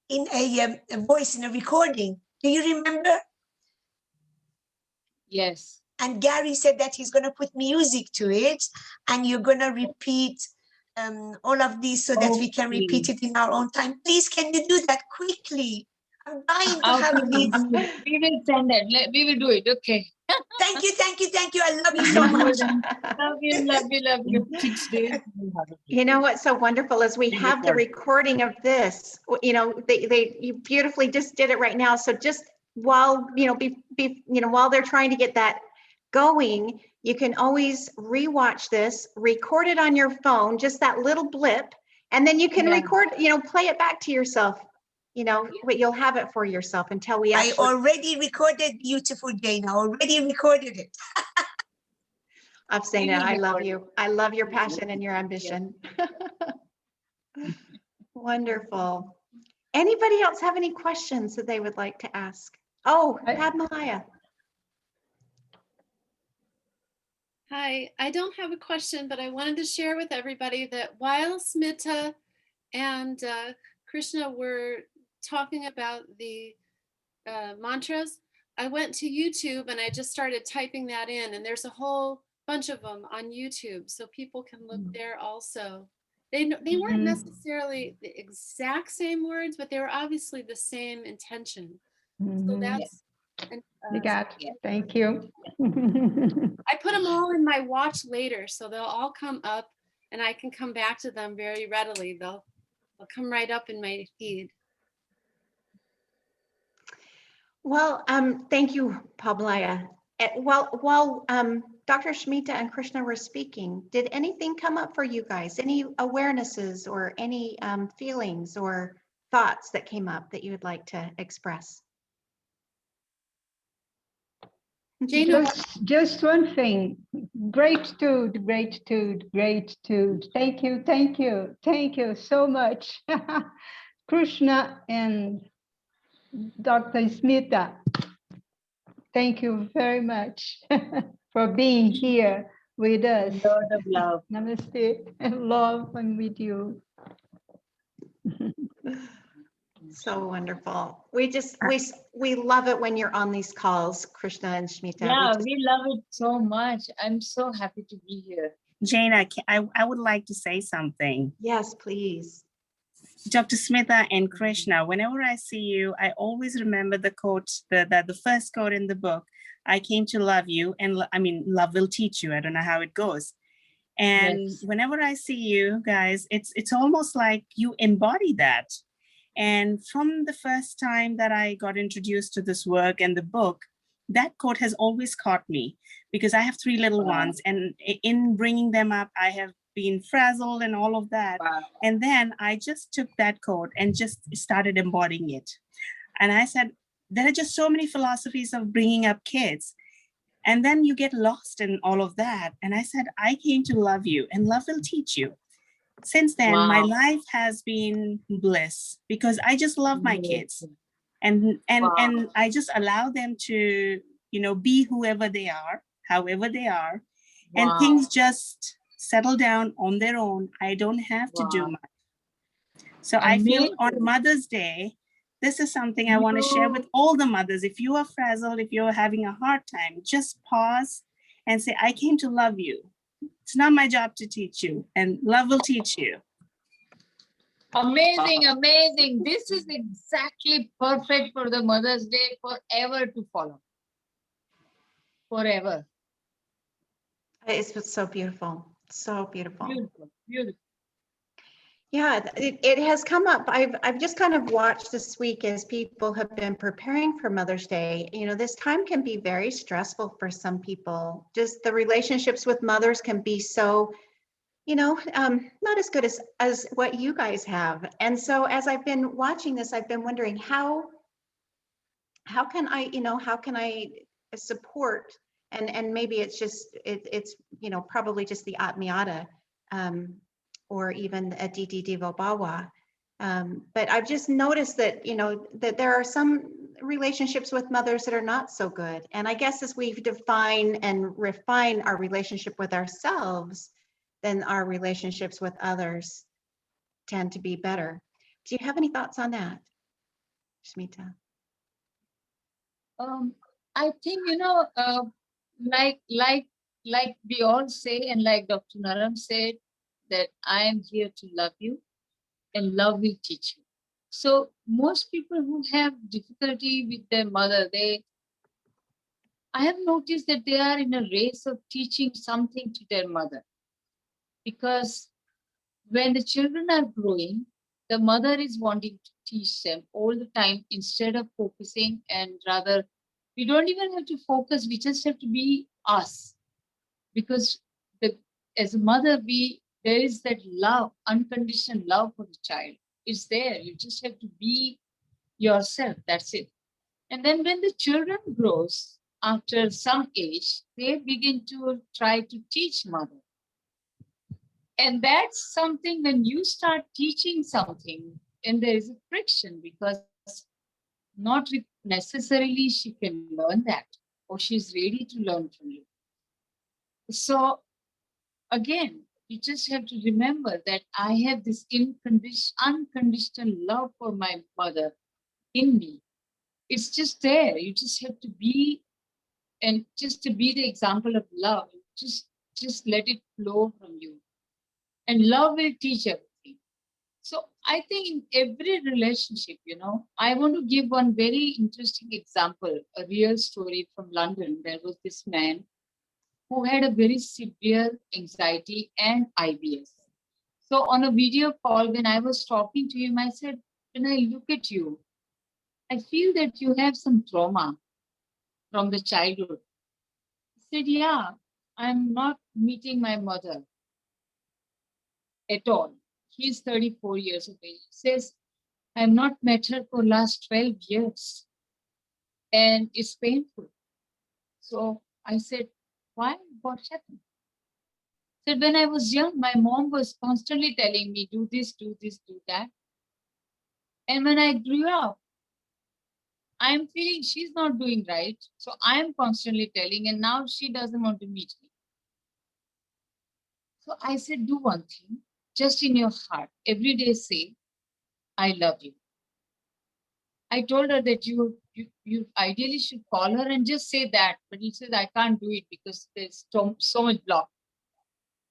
Speaker 9: a voice in a recording. Do you remember?
Speaker 12: Yes.
Speaker 9: And Gary said that he's going to put music to it, and you're going to repeat all of these so that we can repeat it in our own time. Please, can you do that quickly? I'm dying to have these.
Speaker 12: We will send it. We will do it. Okay.
Speaker 9: Thank you, thank you, thank you. I love you so much.
Speaker 12: Love you, love you, love you.
Speaker 7: 6 days. we'll have it.
Speaker 1: You know what's so wonderful is we
Speaker 7: Being
Speaker 1: have the
Speaker 7: recorded.
Speaker 1: recording of this. You know, you beautifully just did it right now. So just while, you know, while they're trying to get that going, you can always rewatch this, record it on your phone, just that little blip, and then you can
Speaker 12: Yeah.
Speaker 1: record, you know, play it back to yourself. You know, but you'll have it for yourself until we
Speaker 9: I
Speaker 1: actually.
Speaker 9: already recorded beautiful Dana. Already recorded it.
Speaker 1: I'm saying that I love you. I love your passion and your ambition. Wonderful. Anybody else have any questions that they would like to ask? Oh, Padmalaya.
Speaker 14: Hi, I don't have a question, but I wanted to share with everybody that while Smita and Krishna were talking about the mantras, I went to YouTube and I just started typing that in, and there's a whole bunch of them on YouTube, so people can look there also. They weren't necessarily the exact same words, but they were obviously the same intention. So that's.
Speaker 15: Thank you.
Speaker 14: I put them all in my watch later, so they'll all come up and I can come back to them very readily. They'll come right up in my feed.
Speaker 1: Well, thank you, Padmalaya. While Dr. Smita and Krishna were speaking, did anything come up for you guys? Any awarenesses or any feelings or thoughts that came up that you would like to express?
Speaker 15: Just one thing. Gratitude, gratitude, gratitude. Thank you, thank you, thank you so much. Krishna and Dr. Smita, thank you very much for being here with us.
Speaker 3: Lord of love.
Speaker 15: Namaste. Love, I'm with you.
Speaker 1: So wonderful. We love it when you're on these calls, Krishna and Smita.
Speaker 12: Yeah, we love it so much. I'm so happy to be here.
Speaker 3: Jaina, I would like to say something.
Speaker 1: Yes, please.
Speaker 3: Dr. Smita and Krishna, whenever I see you, I always remember the quote, the first quote in the book, I came to love you, and I mean, love will teach you. I don't know how it goes. And whenever I see you guys, it's almost like you embody that. And from the first time that I got introduced to this work and the book, that quote has always caught me because I have 3 little ones, and in bringing them up, I have been frazzled and all of that. And then I just took that quote and just started embodying it. And I said, there are just so many philosophies of bringing up kids. And then you get lost in all of that. And I said, I came to love you, and love will teach you. Since then, my life has been bliss because I just love my kids, and I just allow them to, you know, be whoever they are, however they are, and things just settle down on their own. I don't have to do much. So I feel on Mother's Day, this is something I want to share with all the mothers. If you are frazzled, if you're having a hard time, just pause and say, I came to love you. It's not my job to teach you, and love will teach you.
Speaker 12: Amazing, amazing. This is exactly perfect for the Mother's Day forever to follow. Forever.
Speaker 1: It's so beautiful. So beautiful.
Speaker 12: Beautiful, beautiful.
Speaker 1: Yeah, it has come up. I've just kind of watched this week as people have been preparing for Mother's Day. You know, this time can be very stressful for some people. Just the relationships with mothers can be so, you know, not as good as what you guys have. And so as I've been watching this, I've been wondering how can I, you know, how can I support, and maybe it's just, it's, you know, probably just the Atmiyata, or even a Didi Devo Bawa. But I've just noticed that, you know, that there are some relationships with mothers that are not so good. And I guess as we define and refine our relationship with ourselves, then our relationships with others tend to be better. Do you have any thoughts on that, Smita?
Speaker 12: I think, you know, like we all say, and like Dr. Naram said, that I am here to love you and love will teach you. So most people who have difficulty with their mother, they I have noticed that they are in a race of teaching something to their mother. Because when the children are growing, the mother is wanting to teach them all the time instead of focusing, and rather, we don't even have to focus, we just have to be us. Because as a mother, there is that love, unconditional love for the child. It's there. You just have to be yourself. That's it. And then when the children grows, after some age, they begin to try to teach mother. And that's something when you start teaching something, and there is a friction, because not necessarily she can learn that, or she's ready to learn from you. So again, you just have to remember that I have this unconditional love for my mother in me. It's just there. You just have to be, and just to be the example of love, just let it flow from you. And love will teach everything. So I think in every relationship, I want to give one very interesting example, a real story from London. There was this man who had a very severe anxiety and IBS. So on a video call, when I was talking to him, I said, when I look at you, I feel that you have some trauma from the childhood. He said, yeah, I'm not meeting my mother at all. He's 34 years of age. He says, I have not met her for last 12 years. And it's painful. So I said, why? What happened? He said, when I was young, my mom was constantly telling me, do this, do this, do that. And when I grew up, I'm feeling she's not doing right. So I'm constantly telling, and now she doesn't want to meet me. So I said, do one thing, just in your heart, every day say, I love you. I told her that you ideally should call her and just say that. But he said, I can't do it because there's so much block.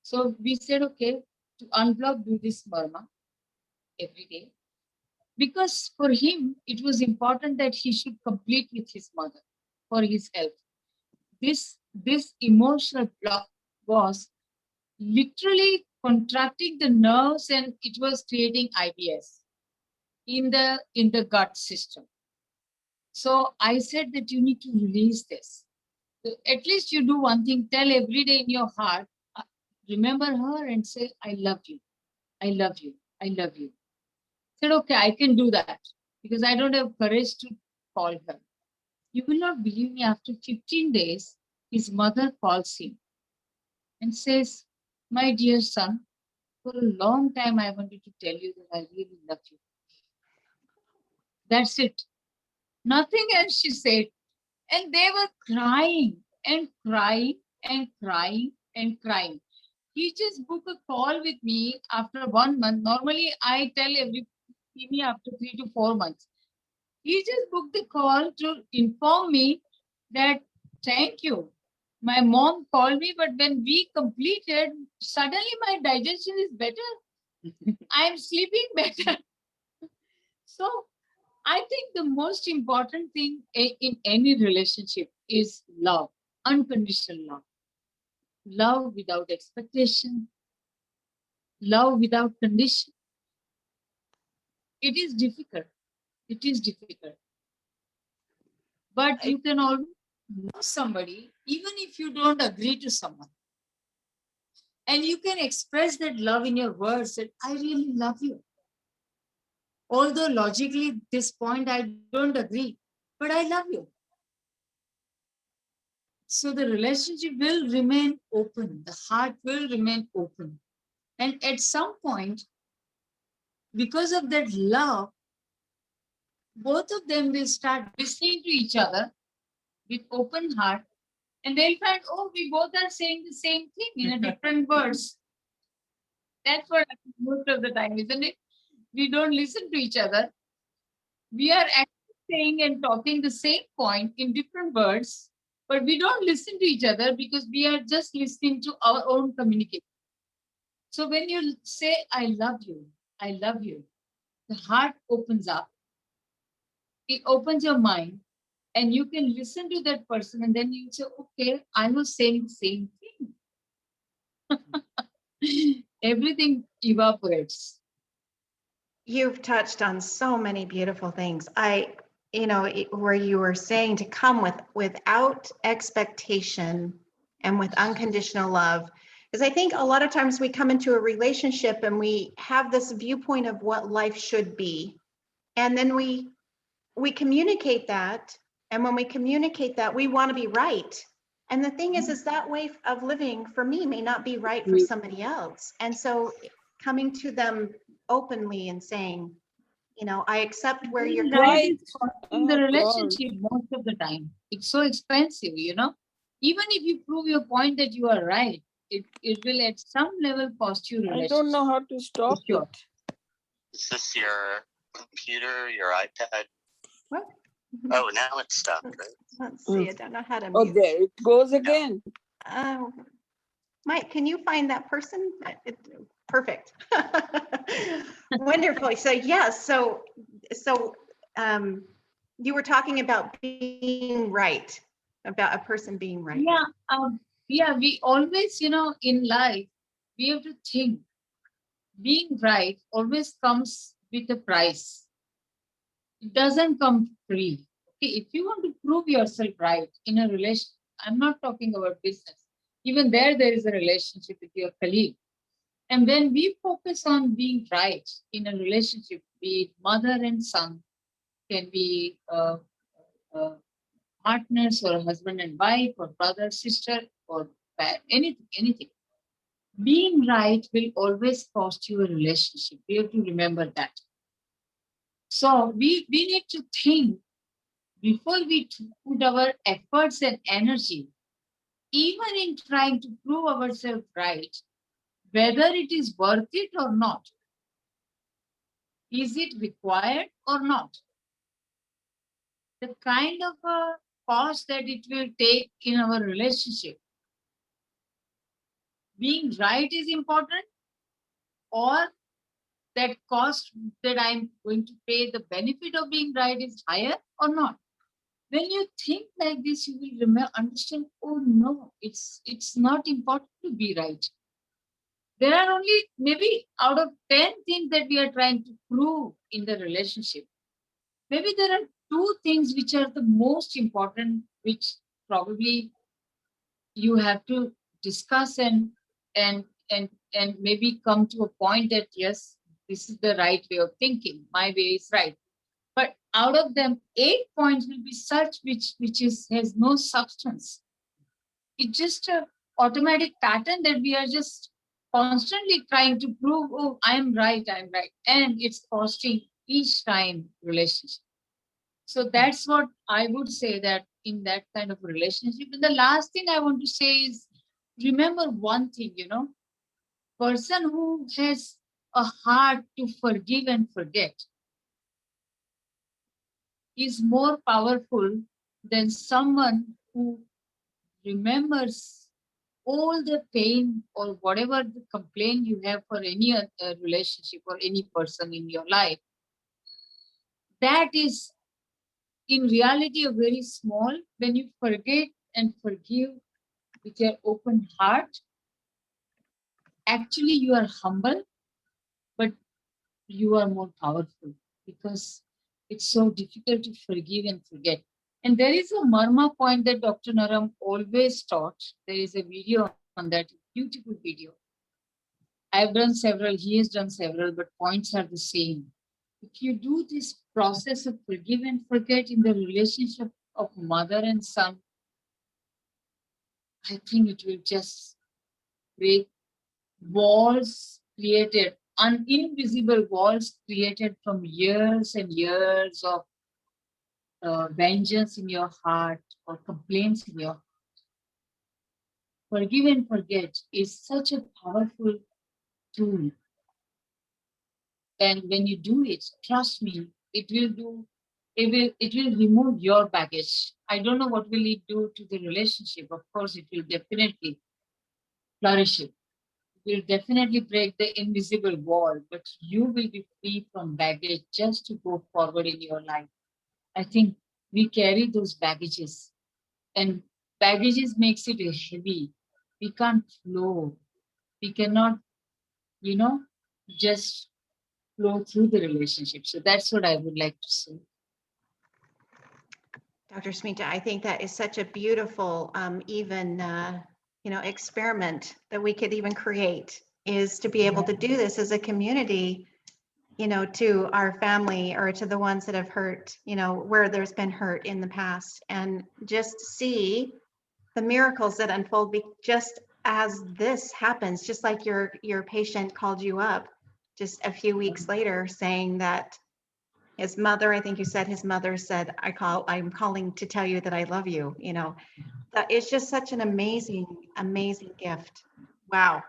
Speaker 12: So we said, okay, to unblock, do this Burma every day. Because for him, it was important that he should complete with his mother for his health. This emotional block was literally contracting the nerves, and it was creating IBS in the gut system. So I said that you need to release this. So at least you do one thing, tell every day in your heart, remember her and say, I love you, I love you, I love you. I said, okay, I can do that because I don't have courage to call her. You will not believe me, after 15 days, his mother calls him and says, my dear son, for a long time I wanted to tell you that I really love you. That's it. Nothing else she said. And they were crying and crying and crying and crying. He just booked a call with me after 1 month. Normally, I tell everybody see me after 3 to 4 months. He just booked the call to inform me that, thank you. My mom called me, but when we completed, suddenly my digestion is better. I'm sleeping better. So I think the most important thing in any relationship is love, unconditional love. Love without expectation, love without condition. It is difficult. It is difficult. But you can always love somebody even if you don't agree to someone. And you can express that love in your words that I really love you. Although logically at this point I don't agree, but I love you. So the relationship will remain open. The heart will remain open. And at some point, because of that love, both of them will start listening to each other with open heart, and they'll find, oh, we both are saying the same thing in a different words. That's what happens most of the time, isn't it? We don't listen to each other. We are actually saying and talking the same point in different words, but we don't listen to each other because we are just listening to our own communication. So when you say, I love you, the heart opens up. It opens your mind, And you can listen to that person and then you say, okay, I was saying the same thing. Everything evaporates.
Speaker 1: You've touched on so many beautiful things. Where you were saying to come without expectation and with unconditional love. Because I think a lot of times we come into a relationship and we have this viewpoint of what life should be. And then we communicate that. And when we communicate that, we want to be right. And the thing is that way of living for me may not be right for somebody else. And so coming to them openly and saying, I accept where you're
Speaker 12: Right.
Speaker 1: coming
Speaker 12: In the relationship most of the time. It's so expensive, Even if you prove your point that you are right, it will at some level cost you relationship.
Speaker 13: I don't know how to stop
Speaker 12: sure.
Speaker 13: it.
Speaker 16: Is this your computer, your iPad?
Speaker 1: What?
Speaker 16: Oh, now it's stopped, right?
Speaker 1: Let's see. I don't know how to
Speaker 13: Oh,
Speaker 1: mute.
Speaker 13: there it goes again.
Speaker 1: Mike, can you find that person? Perfect. Wonderful. So yes, so you were talking about being right, about a person being right.
Speaker 12: Yeah, we always, in life, we have to think being right always comes with a price. It doesn't come free. Okay, if you want to prove yourself right in a relationship, I'm not talking about business. Even there is a relationship with your colleague. And when we focus on being right in a relationship, be it mother and son, can be partners or husband and wife or brother, sister, or anything. Being right will always cost you a relationship. We have to remember that. So we need to think before we put our efforts and energy, even in trying to prove ourselves right, whether it is worth it or not. Is it required or not? The kind of a cost that it will take in our relationship. Being right is important, or that cost that I'm going to pay, the benefit of being right is higher or not. When you think like this, you will understand, oh no, it's not important to be right. There are only maybe out of 10 things that we are trying to prove in the relationship. Maybe there are 2 things which are the most important, which probably you have to discuss and maybe come to a point that, yes, this is the right way of thinking. My way is right. But out of them, 8 points will be such which has no substance. It's just an automatic pattern that we are just constantly trying to prove, oh, I'm right. And it's costing each time relationship. So that's what I would say, that in that kind of relationship. And the last thing I want to say is, remember one thing, person who has a heart to forgive and forget is more powerful than someone who remembers all the pain or whatever the complaint you have for any relationship or any person in your life. That is in reality a very small. When you forget and forgive with your open heart, actually you are humble, but you are more powerful, because it's so difficult to forgive and forget. And there is a marma point that Dr. Naram always taught. There is a video on that, beautiful video. I've done several, he has done several, but points are the same. If you do this process of forgive and forget in the relationship of mother and son, I think it will just break walls created, invisible walls created from years and years of vengeance in your heart or complaints in your heart. Forgive and forget is such a powerful tool. And when you do it, trust me, it will remove your baggage. I don't know what will it do to the relationship. Of course, it will definitely flourish it. It will definitely break the invisible wall, but you will be free from baggage just to go forward in your life. I think we carry those baggages, and baggages makes it heavy. We can't flow. We cannot, just flow through the relationship. So that's what I would like to say.
Speaker 1: Dr. Smita, I think that is such a beautiful, experiment that we could even create, is to be able to do this as a community, to our family or to the ones that have hurt, where there's been hurt in the past, and just see the miracles that unfold just as this happens, just like your patient called you up just a few weeks later saying that his mother, I think you said his mother said, I'm calling to tell you that I love you, that it's just such an amazing, amazing gift. Wow.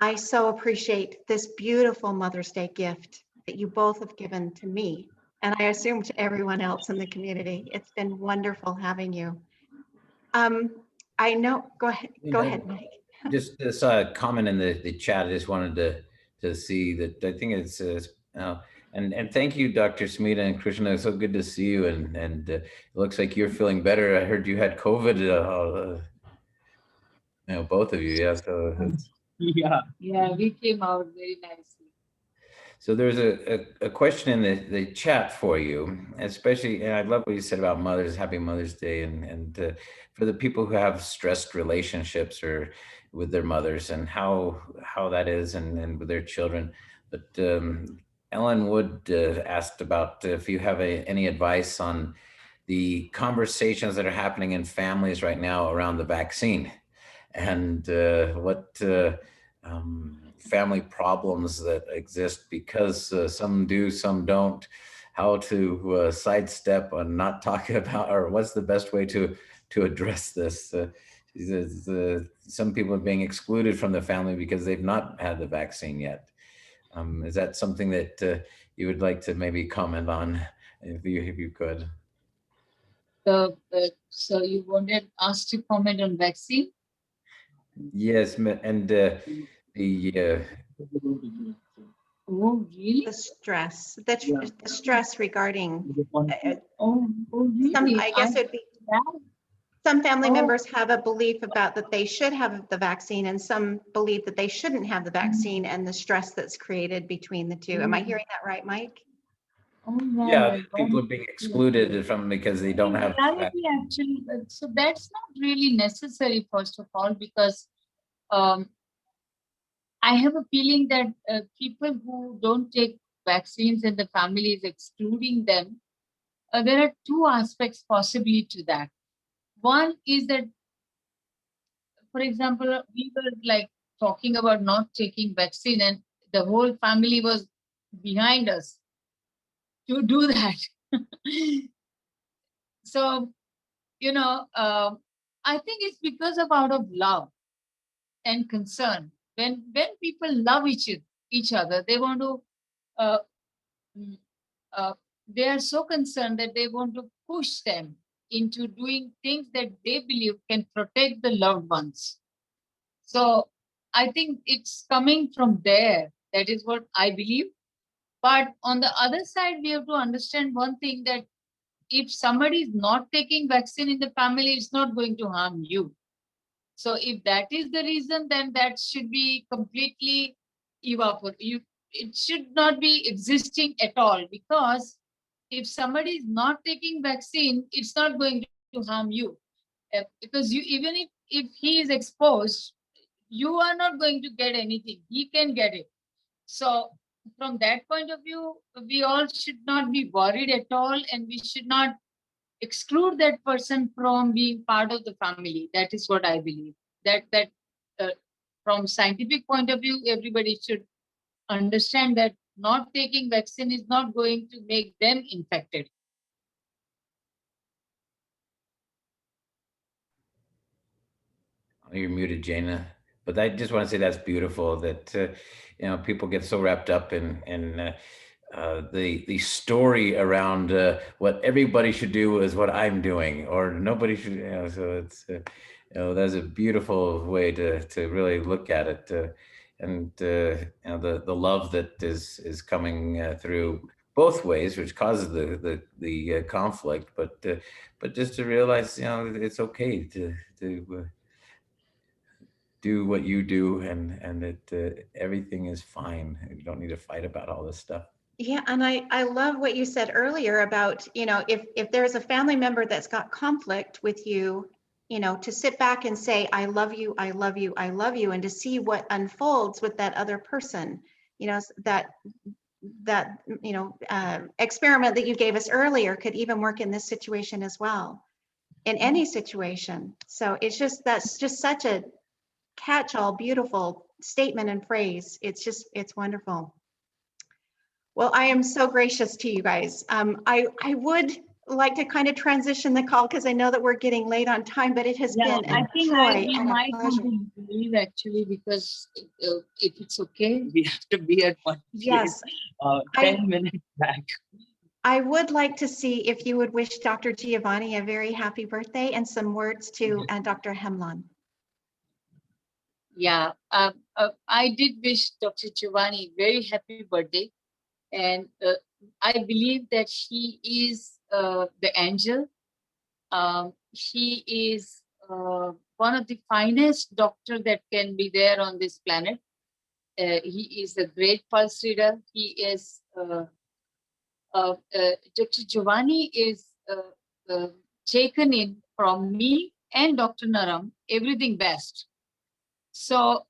Speaker 1: I so appreciate this beautiful Mother's Day gift that you both have given to me, and I assume to everyone else in the community. It's been wonderful having you. I know, go ahead, Mike.
Speaker 17: Just this comment in the chat, I just wanted to see that. I think it's, and thank you, Dr. Smita and Krishna. It's so good to see you, and it looks like you're feeling better. I heard you had COVID, both of you, yeah. So
Speaker 12: Yeah, we came out very nicely.
Speaker 17: So there's a question in the chat for you, especially, and I love what you said about mothers, happy Mother's Day, and for the people who have stressed relationships or with their mothers, and how that is, and with their children. But Ellen Wood asked about if you have any advice on the conversations that are happening in families right now around the vaccine, and what family problems that exist because some do, some don't, how to sidestep and not talk about, or what's the best way to address this. Some people are being excluded from the family because they've not had the vaccine yet. Is that something that you would like to maybe comment on, if you could?
Speaker 12: So you wanted us to comment on vaccine?
Speaker 17: Yes, and
Speaker 12: Oh, really?
Speaker 1: The stress, the stress regarding,
Speaker 12: really?
Speaker 1: I guess it'd be, some family members have a belief about that they should have the vaccine, and some believe that they shouldn't have the vaccine, and the stress that's created between the two. Am I hearing that right, Mike?
Speaker 17: Yeah, people are being excluded from because they don't have.
Speaker 12: Actually, so that's not really necessary, first of all, because I have a feeling that people who don't take vaccines and the family is excluding them, there are two aspects possibly to that. One is that, for example, we were like talking about not taking vaccine, and the whole family was behind us to do that. So, I think it's because of out of love and concern. When people love each other, they want to, they are so concerned that they want to push them into doing things that they believe can protect the loved ones. So I think it's coming from there. That is what I believe. But on the other side, we have to understand one thing, that if somebody is not taking vaccine in the family, it's not going to harm you. So if that is the reason, then that should be completely evaporated. It should not be existing at all, because if somebody is not taking vaccine, it's not going to harm you. Because even if he is exposed, you are not going to get anything. He can get it. So from that point of view, we all should not be worried at all, and we should not exclude that person from being part of the family. That is what I believe. That from scientific point of view, everybody should understand that not taking vaccine is not going to make them infected.
Speaker 17: You're muted, Jana. But I just want to say that's beautiful that people get so wrapped up in the story around what everybody should do is what I'm doing, or nobody should. So it's that's a beautiful way to really look at it, and the love that is coming through both ways, which causes the conflict. But just to realize, it's okay to do what you do, and that everything is fine. You don't need to fight about all this stuff.
Speaker 1: Yeah, and I love what you said earlier about, if there's a family member that's got conflict with you, to sit back and say, I love you, I love you, I love you, and to see what unfolds with that other person, that experiment that you gave us earlier could even work in this situation as well, in any situation. So that's just such a catch-all, beautiful statement and phrase. It's wonderful. Well, I am so gracious to you guys. I would like to kind of transition the call because I know that we're getting late on time, but it has been
Speaker 12: I
Speaker 1: a
Speaker 12: think
Speaker 1: joy
Speaker 12: we
Speaker 1: and a
Speaker 12: might
Speaker 1: pleasure.
Speaker 12: want to leave actually, because if it's okay.
Speaker 7: We have to be at one
Speaker 1: Yes.
Speaker 7: place 10 minutes back.
Speaker 1: I would like to see if you would wish Dr. Giovanni a very happy birthday and some words to Dr. Hemlon.
Speaker 12: Yeah, I did wish Dr. Giovanni very happy birthday. And I believe that he is the angel. He is one of the finest doctor that can be there on this planet. He is a great pulse reader. He is, Dr. Giovanni is taken in from me and Dr. Naram, everything best. So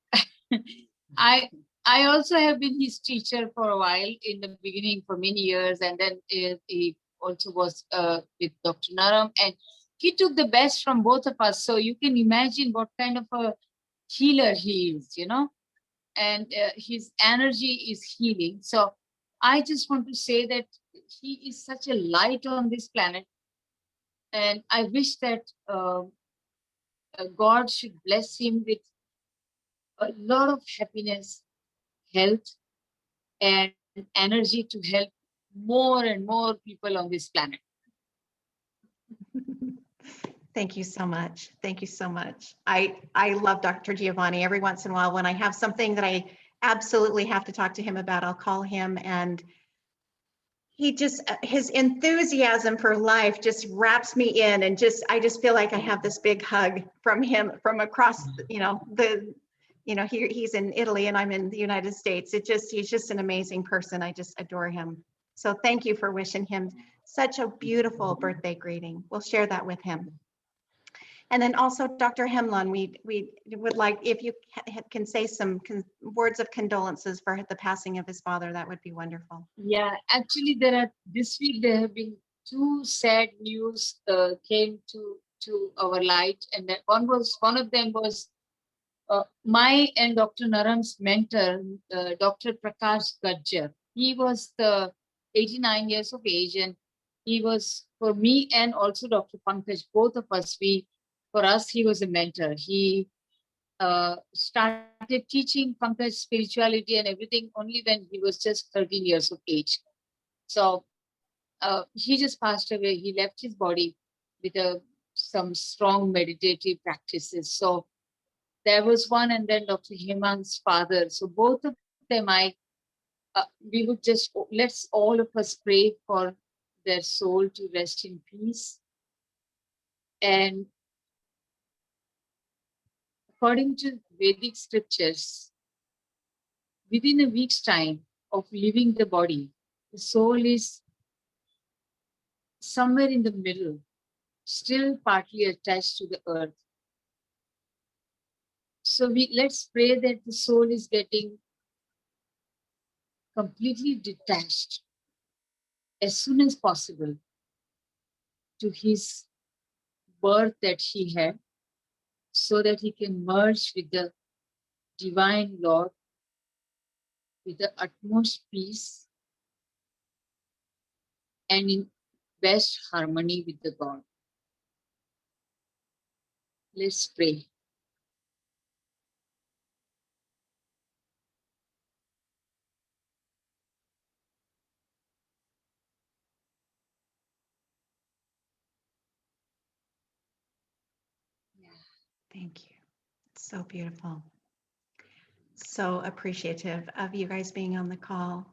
Speaker 12: I also have been his teacher for a while, in the beginning for many years, and then he also was with Dr. Naram, and he took the best from both of us. So you can imagine what kind of a healer he is, and his energy is healing. So I just want to say that he is such a light on this planet, and I wish that God should bless him with a lot of happiness, health, and energy to help more and more people on this planet.
Speaker 1: Thank you so much. Thank you so much. I love Dr. Giovanni. Every once in a while, when I have something that I absolutely have to talk to him about, I'll call him, and his enthusiasm for life just wraps me in, and I just feel like I have this big hug from him from across, he's in Italy and I'm in the United States. He's just an amazing person. I just adore him. So thank you for wishing him such a beautiful birthday greeting. We'll share that with him. And then also Dr. Hemlon, we would like, if you can say some words of condolences for the passing of his father, that would be wonderful.
Speaker 12: Yeah, actually this week there have been two sad news came to our light, and that one of them was my and Dr. Naram's mentor, Dr. Prakash Gajjar. He was 89 years of age, and he was, for me and also Dr. Pankaj, both of us, for us, he was a mentor. He started teaching Pankaj spirituality and everything only when he was just 13 years of age. So he just passed away. He left his body with some strong meditative practices. So there was one, and then Dr. Hemant's father. So both of them, we would just, let's all of us pray for their soul to rest in peace. And according to Vedic scriptures, within a week's time of leaving the body, the soul is somewhere in the middle, still partly attached to the earth. So let's pray that the soul is getting completely detached as soon as possible to his birth that he had, so that he can merge with the divine Lord with the utmost peace and in best harmony with the God. Let's pray.
Speaker 1: Thank you. It's so beautiful. So appreciative of you guys being on the call.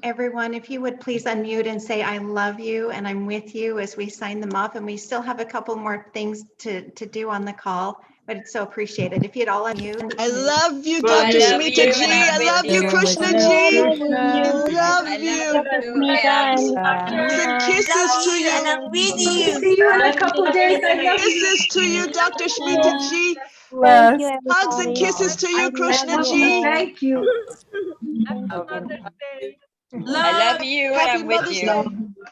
Speaker 1: Everyone, if you would please unmute and say, I love you and I'm with you as we sign them off. And we still have a couple more things to do on the call, but it's so appreciated. If you'd all unmute.
Speaker 10: I love you,
Speaker 11: Love
Speaker 10: Dr.
Speaker 11: you.
Speaker 10: Smita
Speaker 8: you
Speaker 10: ji.
Speaker 8: and I'm
Speaker 10: I
Speaker 8: with
Speaker 10: love you,
Speaker 8: you.
Speaker 10: Krishna
Speaker 15: Love
Speaker 10: ji.
Speaker 15: you.
Speaker 10: Love
Speaker 8: I
Speaker 10: you.
Speaker 8: love you. I am
Speaker 10: Hugs and
Speaker 9: Love
Speaker 10: kisses to
Speaker 9: you, and
Speaker 10: you.
Speaker 9: I'm with you.
Speaker 15: See you in a couple of days. I love you.
Speaker 10: Kisses to you, Dr. Smita ji.
Speaker 18: Thank you,
Speaker 10: Hugs and
Speaker 18: everybody.
Speaker 10: kisses to
Speaker 18: I
Speaker 10: you,
Speaker 18: love
Speaker 10: Krishna
Speaker 18: you
Speaker 10: ji.
Speaker 18: all.
Speaker 15: Thank you.
Speaker 8: I love
Speaker 10: Love.
Speaker 8: you and
Speaker 10: Happy
Speaker 8: I'm with
Speaker 10: Mother's
Speaker 8: you.
Speaker 10: Day.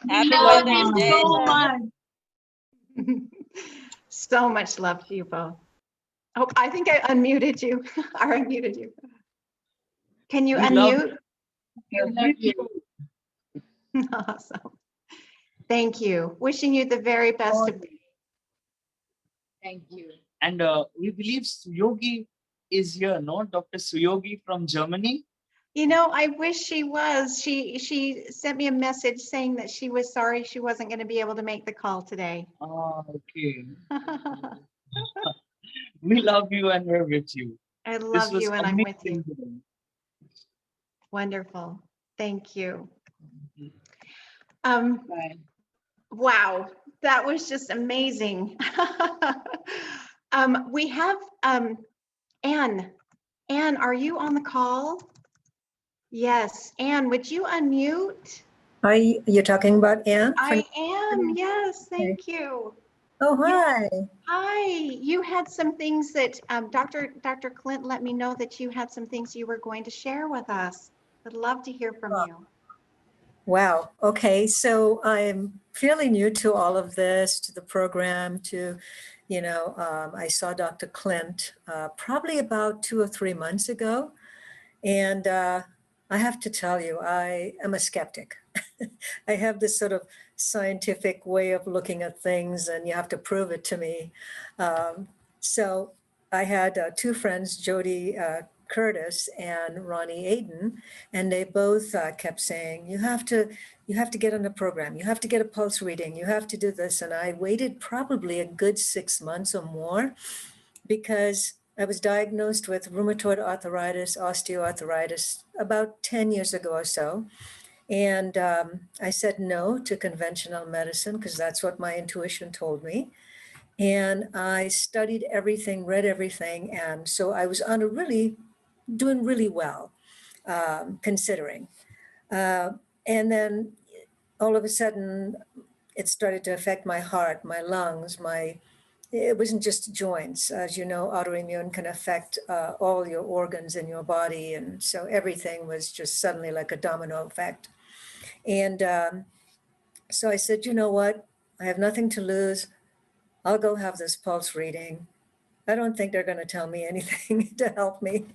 Speaker 8: Happy
Speaker 15: Love
Speaker 8: Mother's
Speaker 15: you
Speaker 8: Day.
Speaker 15: so much.
Speaker 1: So much love to you both. Oh, I think I unmuted you. I unmuted you. Can you
Speaker 7: We love
Speaker 1: unmute? Awesome. Thank you. Wishing you the very best of.
Speaker 12: Thank you.
Speaker 7: And we believe Suyogi is here, no? Dr. Suyogi from Germany.
Speaker 1: You know, I wish she was. She sent me a message saying that she was sorry she wasn't going to be able to make the call today.
Speaker 7: Oh, okay. We love you and we're with you.
Speaker 1: I
Speaker 7: This
Speaker 1: love
Speaker 7: was
Speaker 1: you and I'm with you.
Speaker 7: amazing.
Speaker 1: Wonderful. Thank you.
Speaker 12: Bye.
Speaker 1: Wow, that was just amazing. We have Anne. Anne, are you on the call? Yes. Anne, would you unmute?
Speaker 19: You're talking about Anne?
Speaker 1: I am. Yes. Thank you.
Speaker 19: Oh, hi.
Speaker 1: Hi. You had some things that Dr. Clint let me know that you had some things you were going to share with us. I'd love to hear from you.
Speaker 19: Wow. Okay. So I'm fairly new to all of this, to the program, I saw Dr. Clint probably about 2 or 3 months ago. And I have to tell you, I am a skeptic. I have this sort of scientific way of looking at things, and you have to prove it to me. So I had 2 friends, Jody Curtis and Ronnie Aiden, and they both kept saying, you have to get on the program. You have to get a pulse reading. You have to do this. And I waited probably a good 6 months or more because I was diagnosed with rheumatoid arthritis, osteoarthritis about 10 years ago or so. And I said no to conventional medicine because that's what my intuition told me. And I studied everything, read everything. And so I was doing really well, considering. And then all of a sudden, it started to affect my heart, my lungs, it wasn't just joints. As you know, autoimmune can affect all your organs in your body. And so everything was just suddenly like a domino effect. And so I said, you know what? I have nothing to lose. I'll go have this pulse reading. I don't think they're going to tell me anything to help me.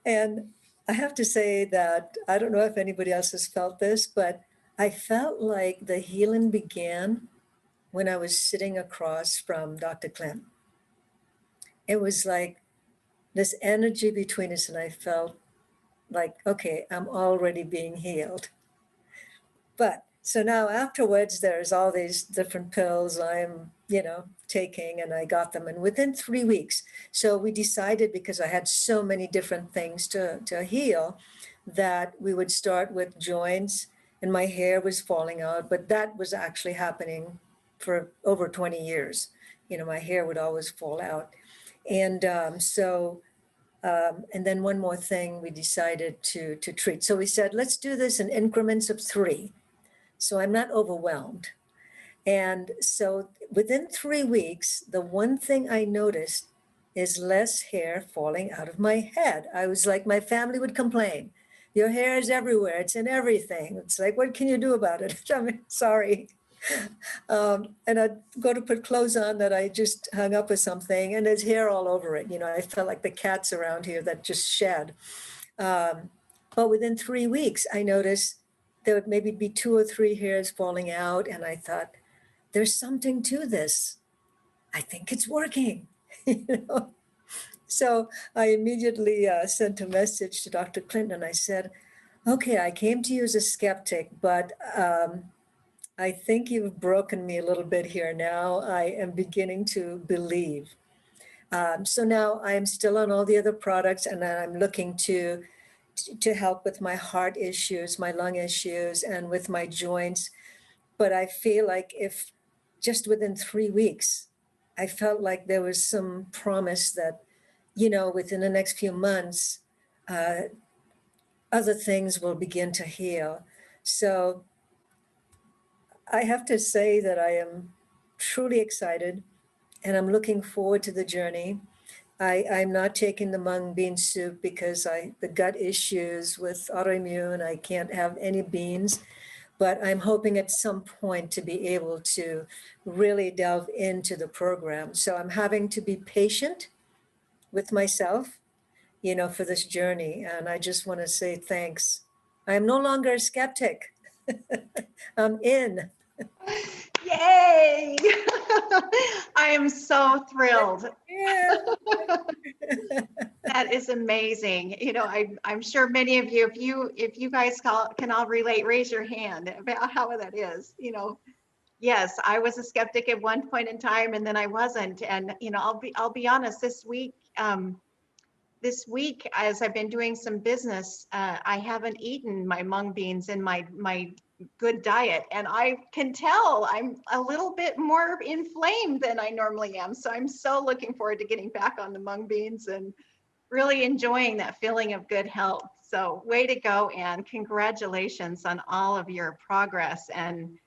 Speaker 19: And I have to say that I don't know if anybody else has felt this, but I felt like the healing began when I was sitting across from Dr. Clint. It was like this energy between us, and I felt like, okay, I'm already being healed. But so now afterwards, there's all these different pills I'm, taking, and I got them. And within 3 weeks, so we decided, because I had so many different things to heal, that we would start with joints, and my hair was falling out, but that was actually happening for over 20 years. My hair would always fall out. And and then one more thing we decided to treat. So we said, let's do this in increments of 3. So I'm not overwhelmed. And so within 3 weeks, the one thing I noticed is less hair falling out of my head. I was like, my family would complain, your hair is everywhere, it's in everything. It's like, what can you do about it? I mean, sorry. And I'd go to put clothes on that I just hung up or something, and there's hair all over it. I felt like the cats around here that just shed. But within 3 weeks, I noticed there would maybe be 2 or 3 hairs falling out. And I thought, there's something to this. I think it's working. So I immediately sent a message to Dr. Clinton. I said, okay, I came to you as a skeptic, but I think you've broken me a little bit here. Now I am beginning to believe. So now I'm still on all the other products, and I'm looking to to help with my heart issues, my lung issues, and with my joints. But I feel like if just within 3 weeks, I felt like there was some promise that, within the next few months, other things will begin to heal. So I have to say that I am truly excited and I'm looking forward to the journey. I'm not taking the mung bean soup because the gut issues with autoimmune, I can't have any beans, but I'm hoping at some point to be able to really delve into the program. So I'm having to be patient with myself, for this journey. And I just want to say thanks. I'm no longer a skeptic. I'm in.
Speaker 1: Yay! I am so thrilled.
Speaker 19: Yeah.
Speaker 1: That is amazing. I'm sure many of you, if you guys can all relate, raise your hand about how that is. Yes, I was a skeptic at one point in time, and then I wasn't. And I'll be honest. This week, as I've been doing some business, I haven't eaten my mung beans in my good diet, and I can tell I'm a little bit more inflamed than I normally am. So I'm so looking forward to getting back on the mung beans and really enjoying that feeling of good health. So way to go, Anne. Congratulations on all of your progress. And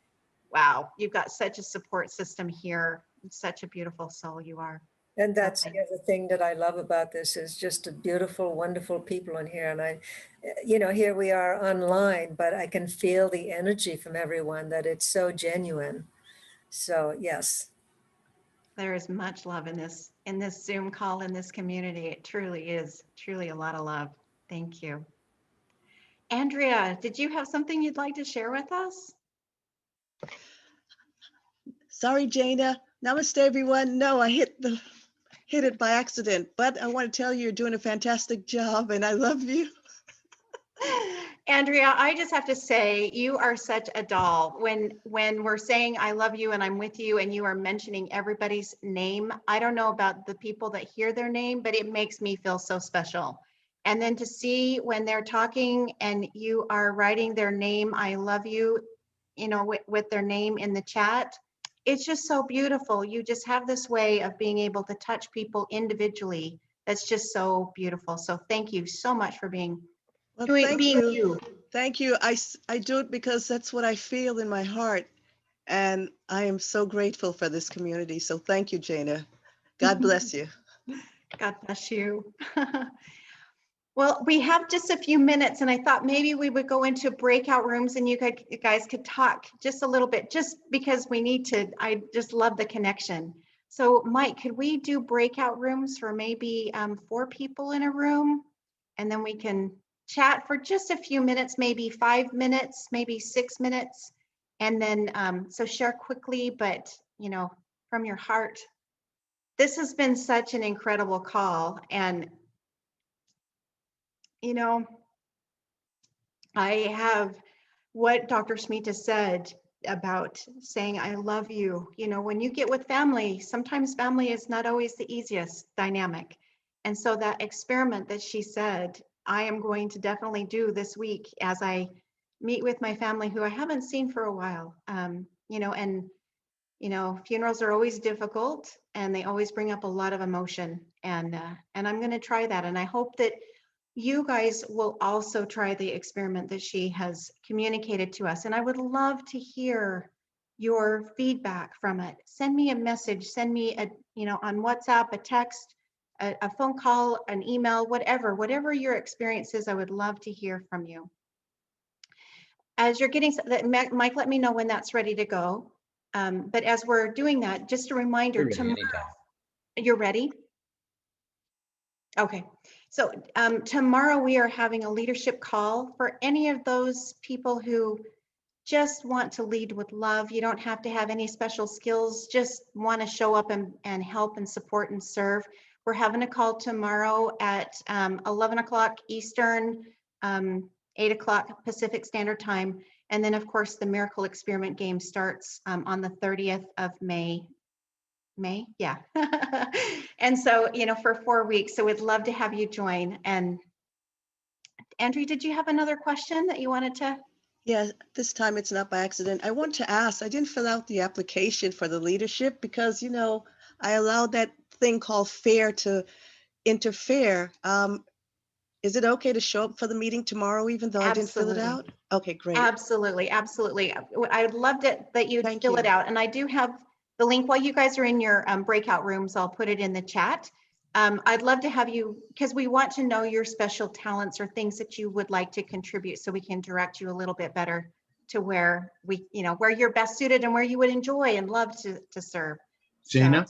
Speaker 1: wow, you've got such a support system here. Such a beautiful soul you are.
Speaker 19: And that's the other thing that I love about this is just the beautiful, wonderful people in here. And here we are online, but I can feel the energy from everyone, that it's so genuine. So yes.
Speaker 1: There is much love in this Zoom call, in this community. It truly is, truly a lot of love. Thank you. Andrea, did you have something you'd like to share with us?
Speaker 10: Sorry, Jana. Namaste, everyone. No, I hit it by accident, but I want to tell you, you're doing a fantastic job and I love you.
Speaker 1: Andrea, I just have to say, you are such a doll. When we're saying I love you and I'm with you and you are mentioning everybody's name, I don't know about the people that hear their name, but it makes me feel so special. And then to see when they're talking and you are writing their name, I love you, with their name in the chat, it's just so beautiful. You just have this way of being able to touch people individually. That's just so beautiful. So thank you so much for being you.
Speaker 10: Thank you. I do it because that's what I feel in my heart. And I am so grateful for this community. So thank you, Jana. God bless you.
Speaker 1: God bless you. Well, we have just a few minutes, and I thought maybe we would go into breakout rooms and you guys could talk just a little bit, just because we need to. I just love the connection. So Mike, could we do breakout rooms for maybe 4 people in a room? And then we can chat for just a few minutes, maybe 5 minutes, maybe 6 minutes. And then, so share quickly, but from your heart. This has been such an incredible call. And I have what Dr. Smita said about saying, I love you. When you get with family, sometimes family is not always the easiest dynamic. And so that experiment that she said, I am going to definitely do this week as I meet with my family who I haven't seen for a while. Funerals are always difficult and they always bring up a lot of emotion. And I'm going to try that. And I hope that you guys will also try the experiment that she has communicated to us. And I would love to hear your feedback from it. Send me a message, send me on WhatsApp, a text, a phone call, an email, whatever your experience is, I would love to hear from you. As you're getting, Mike, let me know when that's ready to go. But as we're doing that, just a reminder, tomorrow, you're ready? Okay. So tomorrow we are having a leadership call for any of those people who just want to lead with love. You don't have to have any special skills, just want to show up and help and support and serve. We're having a call tomorrow at 11 o'clock Eastern, 8 o'clock Pacific Standard Time. And then of course the Miracle Experiment game starts on the 30th of May. Yeah. And so, for 4 weeks. So we'd love to have you join. And Andrew, did you have another question that you wanted to?
Speaker 10: Yeah, this time it's not by accident. I want to ask, I didn't fill out the application for the leadership because, you know, I allowed that thing called FAIR to interfere. Is it okay to show up for the meeting tomorrow, even though I didn't fill it
Speaker 1: Absolutely.
Speaker 10: out? Okay, great.
Speaker 1: Absolutely, absolutely. I loved it that you'd
Speaker 10: Thank
Speaker 1: fill it
Speaker 10: you.
Speaker 1: out. And I do have the link while you guys are in your breakout rooms. I'll put it in the chat. I'd love to have you, because we want to know your special talents or things that you would like to contribute so we can direct you a little bit better to where where you're best suited and where you would enjoy and love to serve.
Speaker 18: Jana,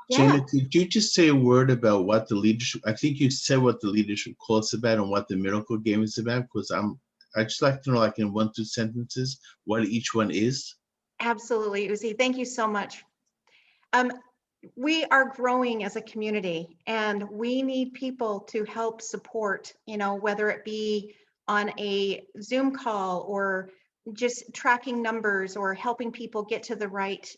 Speaker 1: Yeah.
Speaker 18: Jana, could you just say a word about what the leadership, I think you said what the leadership course is about and what the miracle game is about, because I'd just like to know, like in 1-2 sentences, what each one is.
Speaker 1: Absolutely, Uzi. Thank you so much. We are growing as a community and we need people to help support, whether it be on a Zoom call or just tracking numbers or helping people get to the right,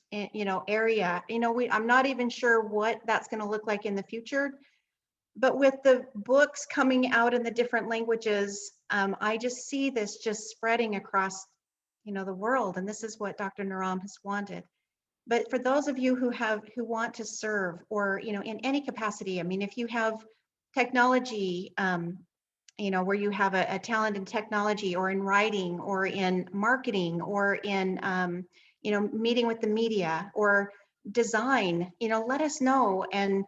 Speaker 1: area. I'm not even sure what that's going to look like in the future, but with the books coming out in the different languages, I just see this just spreading across, the world. And this is what Dr. Naram has wanted. But for those of you who want to serve or, in any capacity, I mean, if you have technology, where you have a talent in technology or in writing or in marketing or in, meeting with the media or design, let us know. And,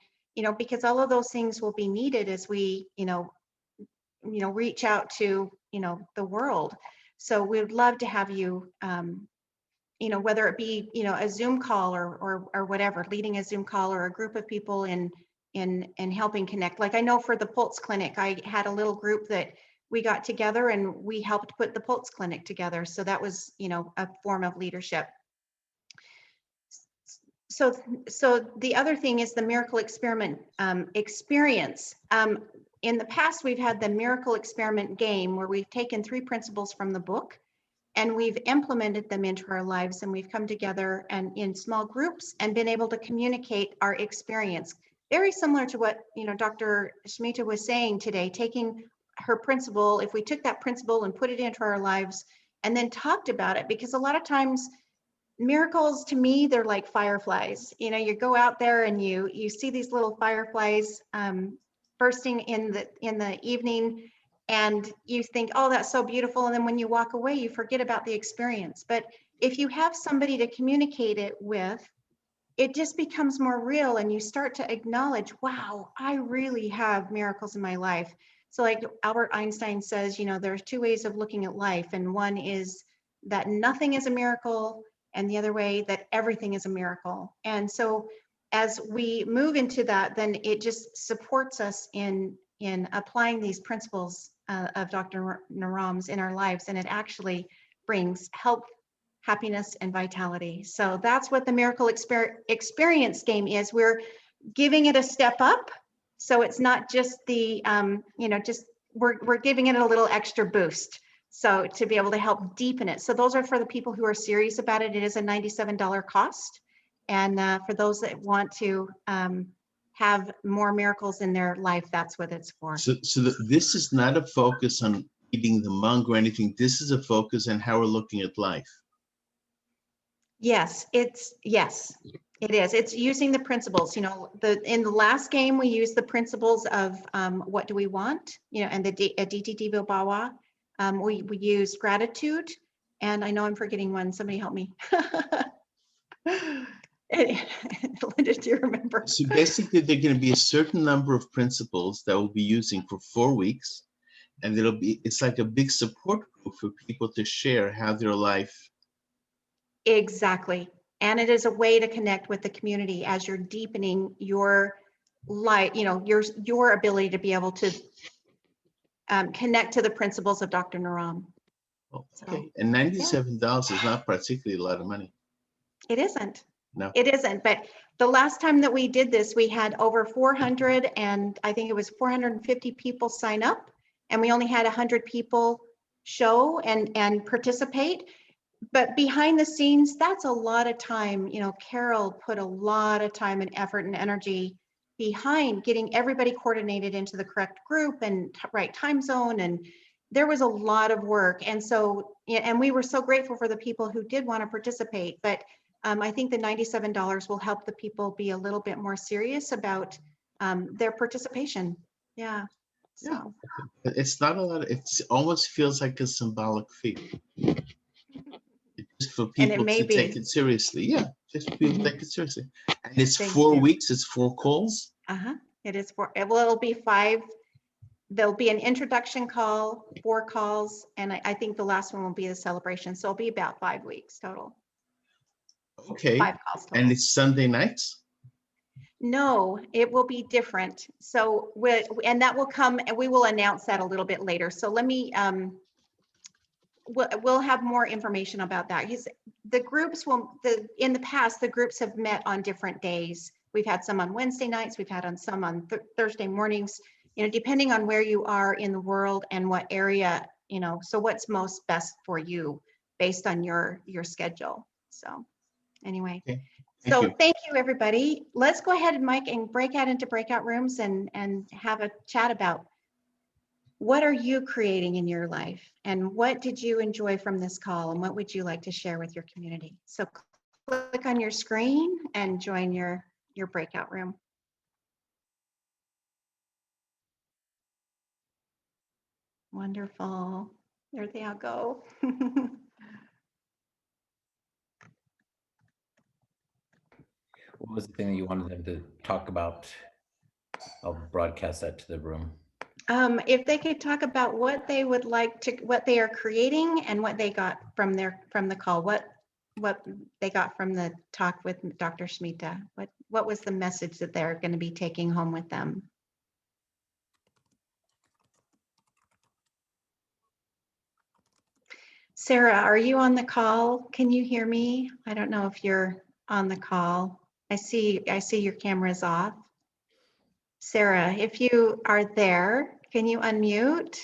Speaker 1: because all of those things will be needed as we, reach out to, the world. So we would love to have you, whether it be, a Zoom call or whatever, leading a Zoom call or a group of people in helping connect. Like I know for the Pulse Clinic, I had a little group that we got together and we helped put the Pulse Clinic together. So that was, a form of leadership. So the other thing is the Miracle Experiment experience. In the past, we've had the Miracle Experiment game where we've taken 3 principles from the book and we've implemented them into our lives, and we've come together and in small groups and been able to communicate our experience. Very similar to what Dr. Shmita was saying today, taking her principle, if we took that principle and put it into our lives and then talked about it, because a lot of times miracles to me, they're like fireflies. You go out there and you see these little fireflies bursting in the evening, and you think, oh, that's so beautiful. And then when you walk away, you forget about the experience. But if you have somebody to communicate it with, it just becomes more real and you start to acknowledge, wow, I really have miracles in my life. So like Albert Einstein says, there's 2 ways of looking at life. And one is that nothing is a miracle, and the other way that everything is a miracle. And so as we move into that, then it just supports us in applying these principles of Dr. Naram's in our lives, and it actually brings health, happiness, and vitality. So that's what the Miracle Experience game is. We're giving it a step up, so it's not just the we're giving it a little extra boost. So to be able to help deepen it. So those are for the people who are serious about it. It is a $97 cost. And for those that want to have more miracles in their life, that's what it's for.
Speaker 18: So this is not a focus on eating the monk or anything. This is a focus on how we're looking at life.
Speaker 1: Yes, it is. It's using the principles. In the last game, we used the principles of what do we want, and the Aditi Devo Bhava. We used gratitude, and I know I'm forgetting one. Somebody help me. Linda, do you remember?
Speaker 18: So basically, there are going to be a certain number of principles that we'll be using for 4 weeks, and it's like a big support group for people to share how their life.
Speaker 1: Exactly. And it is a way to connect with the community as you're deepening your life, your ability to be able to connect to the principles of Dr. Naram.
Speaker 18: Okay, and $97 is not particularly a lot of money.
Speaker 1: It isn't.
Speaker 18: No.
Speaker 1: It isn't. But the last time that we did this, we had over 400 and I think it was 450 people sign up, and we only had 100 people show and participate. But behind the scenes, that's a lot of time. Carol put a lot of time and effort and energy behind getting everybody coordinated into the correct group and right time zone and there was a lot of work. And so, yeah, and we were so grateful for the people who did want to participate, but I think the $97 will help the people be a little bit more serious about their participation. Yeah. So.
Speaker 18: It's not a lot. It almost feels like a symbolic fee. Just for
Speaker 1: And it
Speaker 18: people
Speaker 1: may
Speaker 18: to take
Speaker 1: be.
Speaker 18: it seriously. Yeah, just people
Speaker 1: Mhm.
Speaker 18: take it seriously. And it's
Speaker 1: Thank
Speaker 18: 4
Speaker 1: you.
Speaker 18: weeks. It's 4 calls.
Speaker 1: It is well, it'll be 5. There'll be an introduction call, 4 calls, and I think the last one will be the celebration. So it'll be about 5 weeks total.
Speaker 18: Okay.
Speaker 1: 5 calls total.
Speaker 18: And it's Sunday nights.
Speaker 1: No, it will be different. So and that will come, and we will announce that a little bit later. So let me, we'll have more information about that. The groups in the past, the groups have met on different days. We've had some on Wednesday nights, we've had some on Thursday mornings, depending on where you are in the world and what area, so what's most best for you based on your schedule. So anyway.
Speaker 18: Okay.
Speaker 1: Thank you, everybody. Let's go ahead, Mike, and break out into breakout rooms and have a chat about what are you creating in your life and what did you enjoy from this call and what would you like to share with your community? So click on your screen and join your breakout room. Wonderful. There they all go.
Speaker 17: What was the thing that you wanted them to talk about? I'll broadcast that to the room.
Speaker 1: If they could talk about what they would like to, what they are creating and what they got from the call, what they got from the talk with Dr. Smita, what was the message that they're going to be taking home with them? Sarah, are you on the call? Can you hear me? I don't know if you're on the call. I see your camera is off. Sarah, if you are there, can you unmute?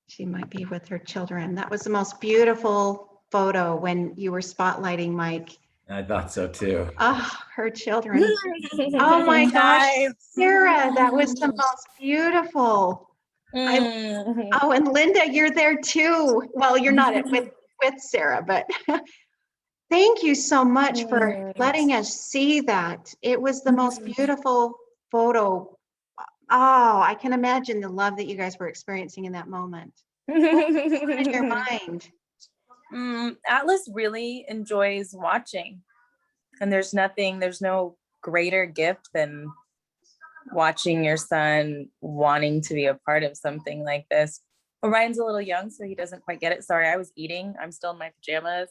Speaker 1: She might be with her children. That was the most beautiful photo when you were spotlighting Mike.
Speaker 17: I thought so too.
Speaker 1: Oh, her children. Oh my gosh, Sarah, that was the most beautiful. Oh, and Linda, you're there too. Well, you're not with Sarah, but thank you so much for letting us see that. It was the most beautiful photo. Oh, I can imagine the love that you guys were experiencing in that moment. What was in your mind?
Speaker 20: Atlas really enjoys watching, and there's no greater gift than watching your son wanting to be a part of something like this. Orion's a little young, so he doesn't quite get it. Sorry, I was eating. I'm still in my pajamas.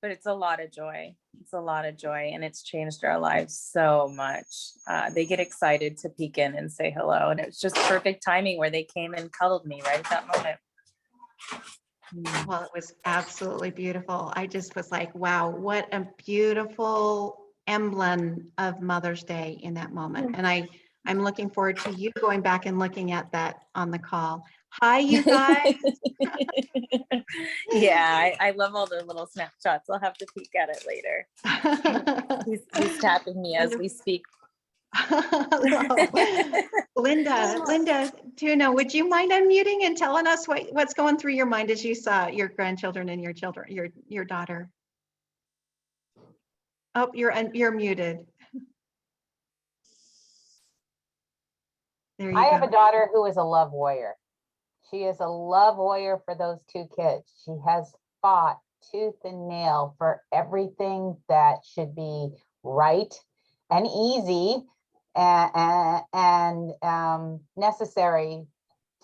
Speaker 20: But it's a lot of joy. It's a lot of joy, and it's changed our lives so much. They get excited to peek in and say hello, and it's just perfect timing where they came and cuddled me right at that moment.
Speaker 1: Well, it was absolutely beautiful. I just was like, wow, what a beautiful emblem of Mother's Day in that moment. And I'm looking forward to you going back and looking at that on the call. Hi, you guys.
Speaker 20: Yeah, I love all the little snapshots. I'll have to peek at it later. He's tapping me as we speak.
Speaker 1: Linda, Tuna, would you mind unmuting and telling us what's going through your mind as you saw your grandchildren and your daughter? Oh, you're muted. There you
Speaker 21: I
Speaker 1: go.
Speaker 21: have a daughter who is a love warrior. She is a love warrior for those 2 kids. She has fought tooth and nail for everything that should be right and easy and necessary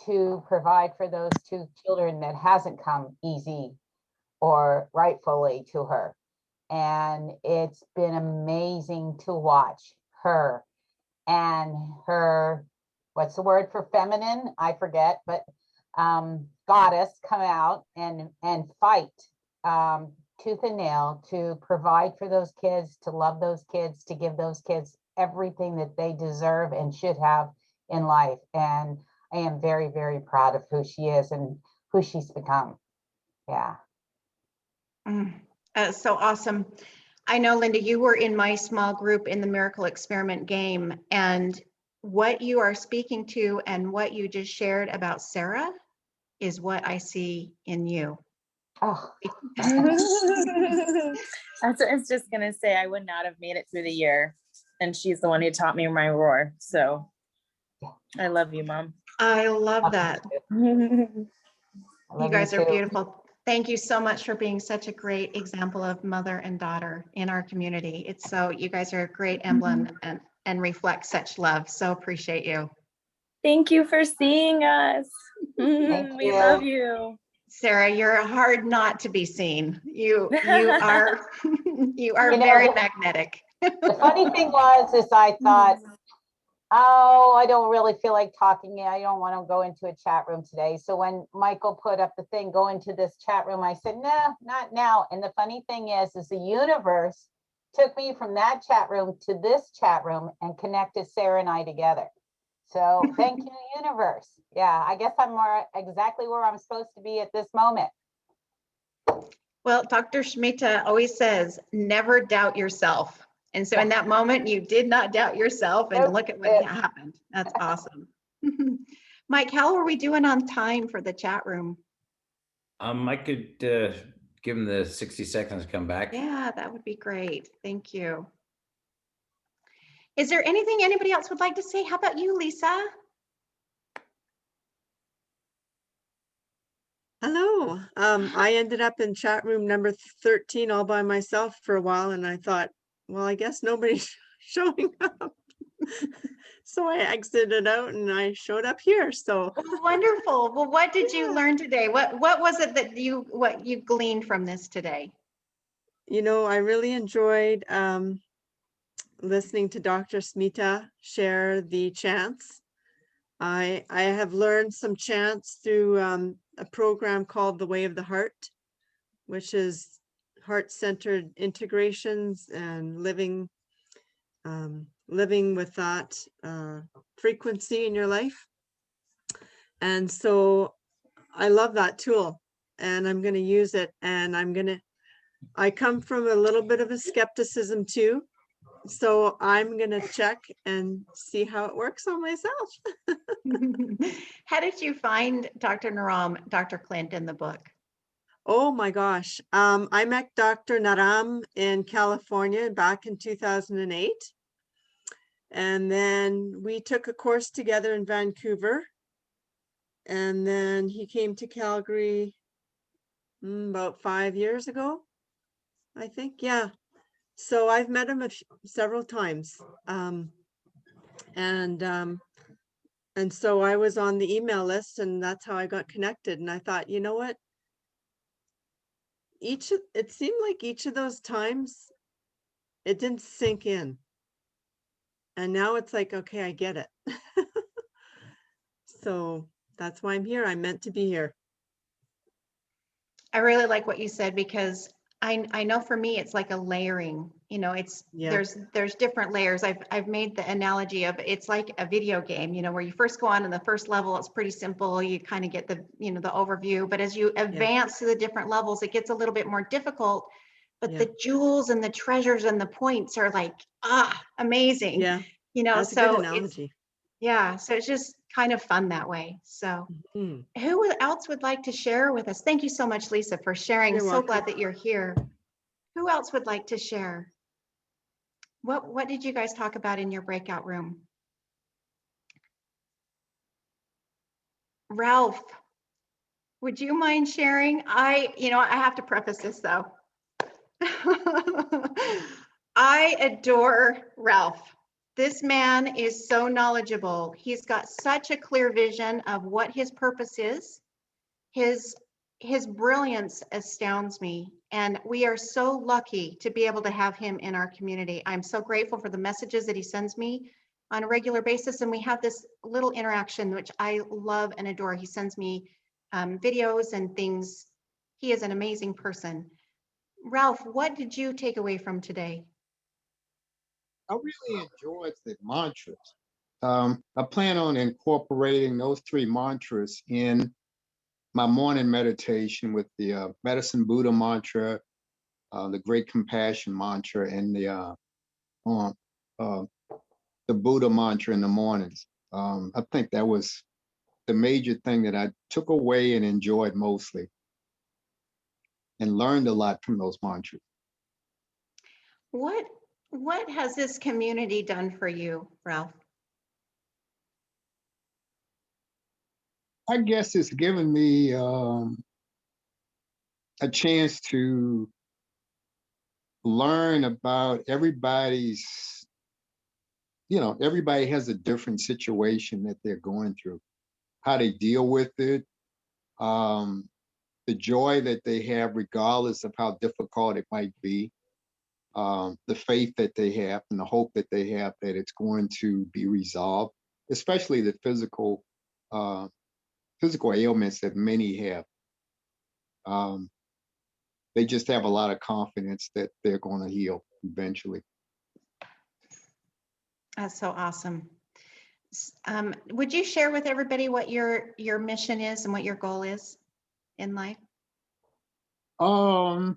Speaker 21: to provide for those 2 children that hasn't come easy or rightfully to her. And it's been amazing to watch her and her, what's the word for feminine? I forget, but goddess come out and fight tooth and nail to provide for those kids, to love those kids, to give those kids everything that they deserve and should have in life. And I am very, very proud of who she is and who she's become. Yeah.
Speaker 1: So awesome. I know, Linda, you were in my small group in the Miracle Experiment game, and what you are speaking to and what you just shared about Sarah is what I see in you.
Speaker 21: Oh.
Speaker 20: I was just gonna say I would not have made it through the year, and she's the one who taught me my roar. So I love you, Mom.
Speaker 1: I love that. You
Speaker 21: love
Speaker 1: guys
Speaker 21: you
Speaker 1: are
Speaker 21: too.
Speaker 1: beautiful. Thank you so much for being such a great example of mother and daughter in our community. It's so, you guys are a great emblem and reflect such love. So appreciate you.
Speaker 20: Thank you for seeing us. We love you.
Speaker 1: Sarah, you're hard not to be seen. You are you are
Speaker 21: You know,
Speaker 1: very magnetic.
Speaker 21: The funny thing was, is I thought, oh, I don't really feel like talking. I don't want to go into a chat room today. So when Michael put up the thing, go into this chat room, I said, no, not now. And the funny thing is the universe took me from that chat room to this chat room and connected Sarah and I together. So thank you, universe. Yeah, I guess I'm more exactly where I'm supposed to be at this moment.
Speaker 1: Well, Dr. Schmita always says, never doubt yourself. And so in that moment, you did not doubt yourself, and look at what happened. That's awesome. Mike, how are we doing on time for the chat room?
Speaker 17: I could give him the 60 seconds to come back.
Speaker 1: Yeah, that would be great. Thank you. Is there anything anybody else would like to say? How about you, Lisa?
Speaker 2: Hello. I ended up in chat room number 13 all by myself for a while, and I thought, well, I guess nobody's showing up. So I exited out and I showed up here. So
Speaker 1: wonderful. Well, what did you learn today? What was it that you gleaned from this today?
Speaker 2: You know, I really enjoyed listening to Dr. Smita share the chants. I have learned some chants through a program called The Way of the Heart, which is heart-centered integrations and living with that frequency in your life. And so I love that tool, and I'm going to use it, and I come from a little bit of a skepticism too. So I'm going to check and see how it works on myself.
Speaker 1: How did you find Dr. Naram, Dr. Clint in the book?
Speaker 2: Oh my gosh. I met Dr. Naram in California back in 2008. And then we took a course together in Vancouver. And then he came to Calgary about 5 years ago, I think. Yeah. So I've met him several times. And so I was on the email list, and that's how I got connected. And I thought, you know what? It seemed like each of those times it didn't sink in. And now it's like, okay, I get it. So that's why I'm here. I'm meant to be here.
Speaker 1: I really like what you said, because I know for me, it's like a layering, you know, it's, there's different layers. I've made the analogy of, it's like a video game, you know, where you first go on in the first level, it's pretty simple. You kind of get the, you know, the overview, but as you advance to the different levels, it gets a little bit more difficult, but the jewels and the treasures and the points are like, amazing.
Speaker 2: Yeah.
Speaker 1: You know,
Speaker 2: That's a
Speaker 1: so
Speaker 2: good analogy.
Speaker 1: so it's just kind of fun that way. So who else would like to share with us? Thank you so much, Lisa, for sharing.
Speaker 2: You're
Speaker 1: So
Speaker 2: welcome.
Speaker 1: glad that you're here. Who else would like to share? What did you guys talk about in your breakout room? Ralph, would you mind sharing? I have to preface this though. I adore Ralph. This man is so knowledgeable. He's got such a clear vision of what his purpose is. His brilliance astounds me, and we are so lucky to be able to have him in our community. I'm so grateful for the messages that he sends me on a regular basis, and we have this little interaction which I love and adore. He sends me videos and things. He is an amazing person. Ralph, what did you take away from today?
Speaker 22: I really enjoyed the mantras. I plan on incorporating those 3 mantras in my morning meditation with the Medicine Buddha mantra, the Great Compassion mantra and the Buddha mantra in the mornings. I think that was the major thing that I took away and enjoyed mostly, and learned a lot from those mantras.
Speaker 1: What has this community done for you, Ralph?
Speaker 22: I guess it's given me a chance to learn about everybody's, everybody has a different situation that they're going through, how they deal with it, the joy that they have regardless of how difficult it might be, the faith that they have and the hope that they have that it's going to be resolved, especially the physical ailments that many have. They just have a lot of confidence that they're going to heal eventually.
Speaker 1: That's so awesome. Would you share with everybody what your mission is and what your goal is in life?
Speaker 22: I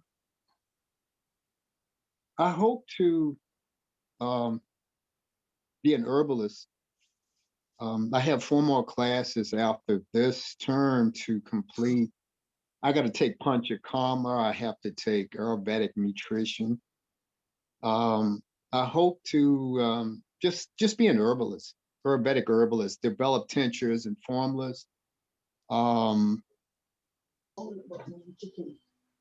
Speaker 22: hope to be an herbalist. I have 4 more classes after this term to complete. I got to take Panchakarma. I have to take Ayurvedic nutrition. I hope to just be an herbalist, Ayurvedic herbalist, develop tinctures and formulas,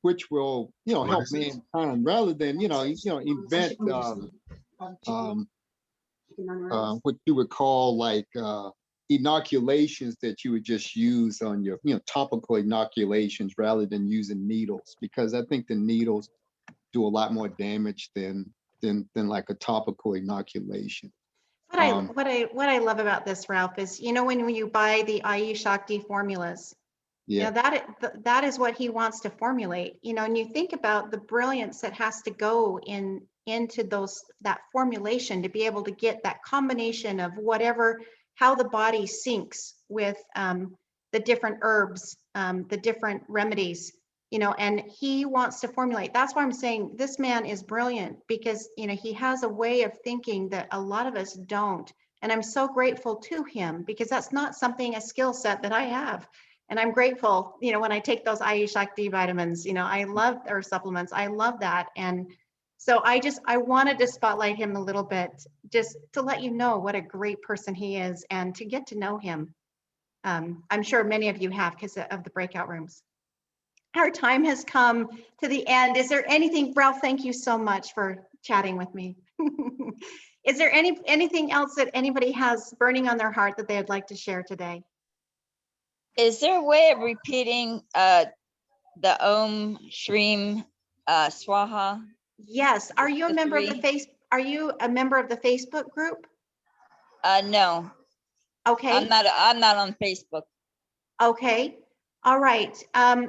Speaker 22: which will, help mankind rather than, invent what you would call like inoculations that you would just use on your, topical inoculations rather than using needles, because I think the needles do a lot more damage than like a topical inoculation.
Speaker 1: What I love about this, Ralph, is when you buy the Ayush Shakti formulas,
Speaker 22: yeah,
Speaker 1: that is what he wants to formulate. And you think about the brilliance that has to go into that formulation to be able to get that combination of how the body syncs with the different herbs, the different remedies, and he wants to formulate. That's why I'm saying this man is brilliant, because he has a way of thinking that a lot of us don't. And I'm so grateful to him, because that's not a skill set that I have. And I'm grateful, when I take those Ayush Shakti vitamins, I love, or supplements, I love that. And so I wanted to spotlight him a little bit, just to let you know what a great person he is and to get to know him. I'm sure many of you have, because of the breakout rooms. Our time has come to the end. Is there anything, Ralph, thank you so much for chatting with me. Is there anything else that anybody has burning on their heart that they'd like to share today?
Speaker 8: Is there a way of repeating the Om Shrim Swaha?
Speaker 1: Yes. Are you a member of the Are you a member of the Facebook group?
Speaker 8: No.
Speaker 1: Okay.
Speaker 8: I'm not on Facebook.
Speaker 1: Okay. All right.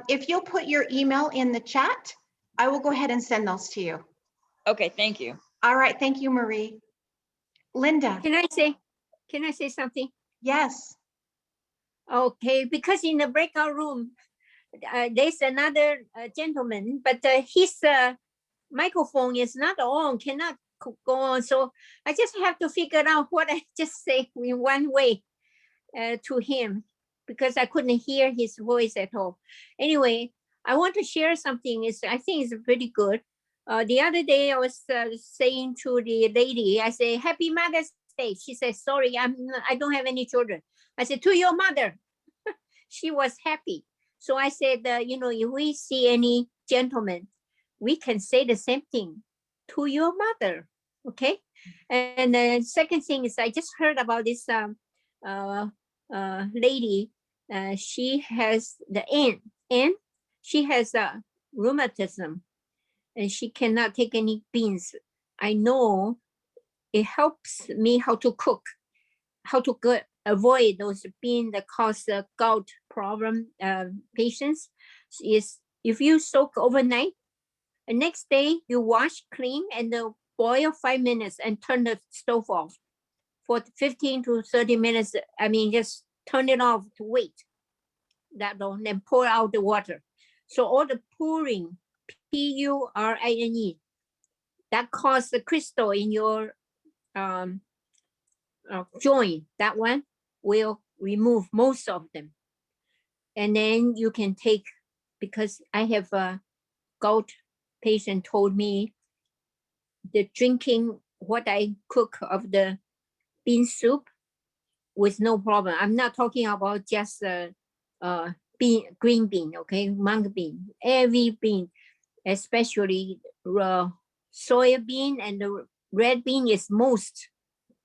Speaker 1: If you'll put your email in the chat, I will go ahead and send those to you.
Speaker 8: Okay, thank you.
Speaker 1: All right. Thank you, Marie. Linda.
Speaker 5: Can I say something?
Speaker 1: Yes.
Speaker 5: Okay, because in the breakout room, there's another gentleman, but his microphone is not on, cannot go on. So I just have to figure out what I just say in one way to him, because I couldn't hear his voice at all. Anyway, I want to share something. I think it's pretty good. The other day I was saying to the lady, I say, Happy Mother's Day. She said, sorry, I don't have any children. I said, to your mother. She was happy. So I said, if we see any gentleman, we can say the same thing, to your mother. Okay. And the second thing is, I just heard about this lady. She has the aunt. She has rheumatism, and she cannot take any beans. I know it helps me how to cook, how to avoid those beans that cause the gout problem patients. Is if you soak overnight, the next day you wash clean and boil 5 minutes and turn the stove off for 15 to 30 minutes. I mean, just turn it off to wait that long, then pour out the water. So all the pouring PURINE. That caused the crystal in your joint. That one will remove most of them. And then you can take, because I have a gout patient told me the drinking what I cook of the bean soup with no problem. I'm not talking about just green bean, okay, mung bean, every bean, especially soya bean and the red bean is most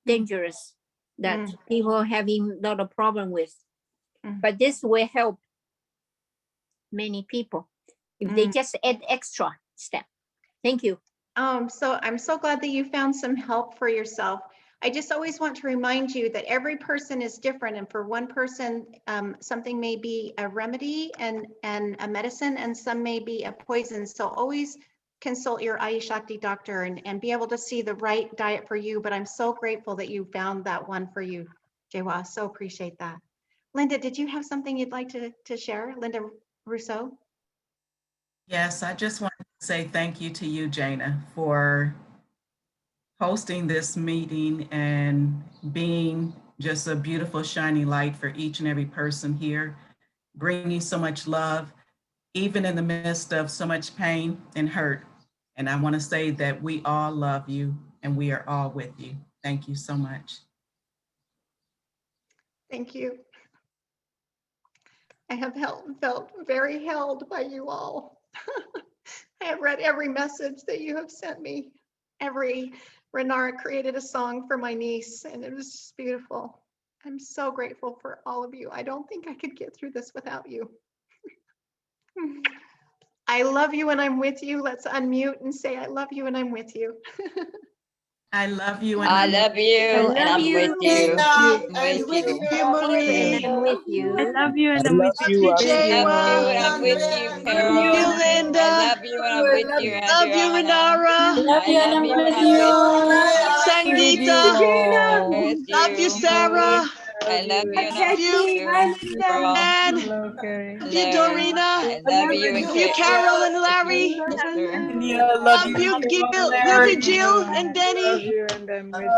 Speaker 5: dangerous that people having a lot of problem with. But this will help many people if they just add extra step. Thank you.
Speaker 1: So I'm so glad that you found some help for yourself. I just always want to remind you that every person is different, and for one person, something may be a remedy and a medicine, and some may be a poison. So always consult your Ayashakti doctor and be able to see the right diet for you. But I'm so grateful that you found that one for you, Jawa. So appreciate that. Linda, did you have something you'd like to share? Linda Rousseau?
Speaker 4: Yes, I just want to say thank you to you, Jana, for hosting this meeting and being just a beautiful, shiny light for each and every person here, bringing so much love, even in the midst of so much pain and hurt. And I want to say that we all love you and we are all with you. Thank you so much.
Speaker 1: Thank you. I have felt very held by you all. I have read every message that you have sent me. Renara created a song for my niece, and it was just beautiful. I'm so grateful for all of you. I don't think I could get through this without you. I love you and I'm with you. Let's unmute and say, I love you and I'm with you.
Speaker 4: I love you. And
Speaker 8: I love you and I'm with you.
Speaker 10: I'm with you, Marie.
Speaker 5: I'm with you.
Speaker 13: I love you and
Speaker 10: I
Speaker 13: I'm
Speaker 10: love
Speaker 13: with
Speaker 10: you,
Speaker 13: you.
Speaker 10: Jawa.
Speaker 8: I'm with you, Carol.
Speaker 10: Love you, Linda.
Speaker 8: I love you and I'm with you,
Speaker 10: Love you,
Speaker 8: Adriana.
Speaker 10: Renara.
Speaker 8: Love you and I'm with you.
Speaker 10: Sangeeta. Love you, Sarah.
Speaker 8: I love you and I'm
Speaker 10: Love you,
Speaker 8: with you. Carol.
Speaker 10: Ann. Love you, Dorina.
Speaker 8: I love you and
Speaker 10: Love you, Carol and Larry. Love you, Gil. Love you, Jill and Denny.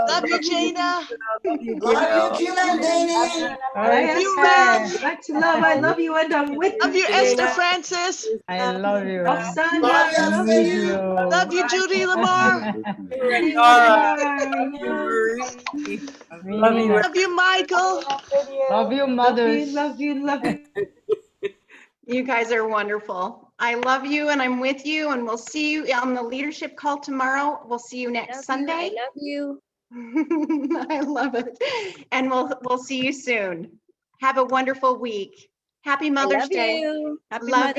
Speaker 10: Love you, Jana.
Speaker 6: Love you, Jill and Danny.
Speaker 10: Love you, Ralph.
Speaker 6: Much love. I love you and I'm with
Speaker 10: Love you, Esther Francis.
Speaker 6: I love you.
Speaker 10: Roxana, I love you. Love you, Judy Lamar. Love you, Michael.
Speaker 15: Love you, mothers.
Speaker 6: Love you.
Speaker 1: You guys are wonderful. I love you and I'm with you, and we'll see you on the leadership call tomorrow. We'll see you next Sunday.
Speaker 5: I love you.
Speaker 1: I love it. And we'll see you soon. Have a wonderful week. Happy Mother's Day.
Speaker 5: Happy
Speaker 1: Love
Speaker 5: Mother's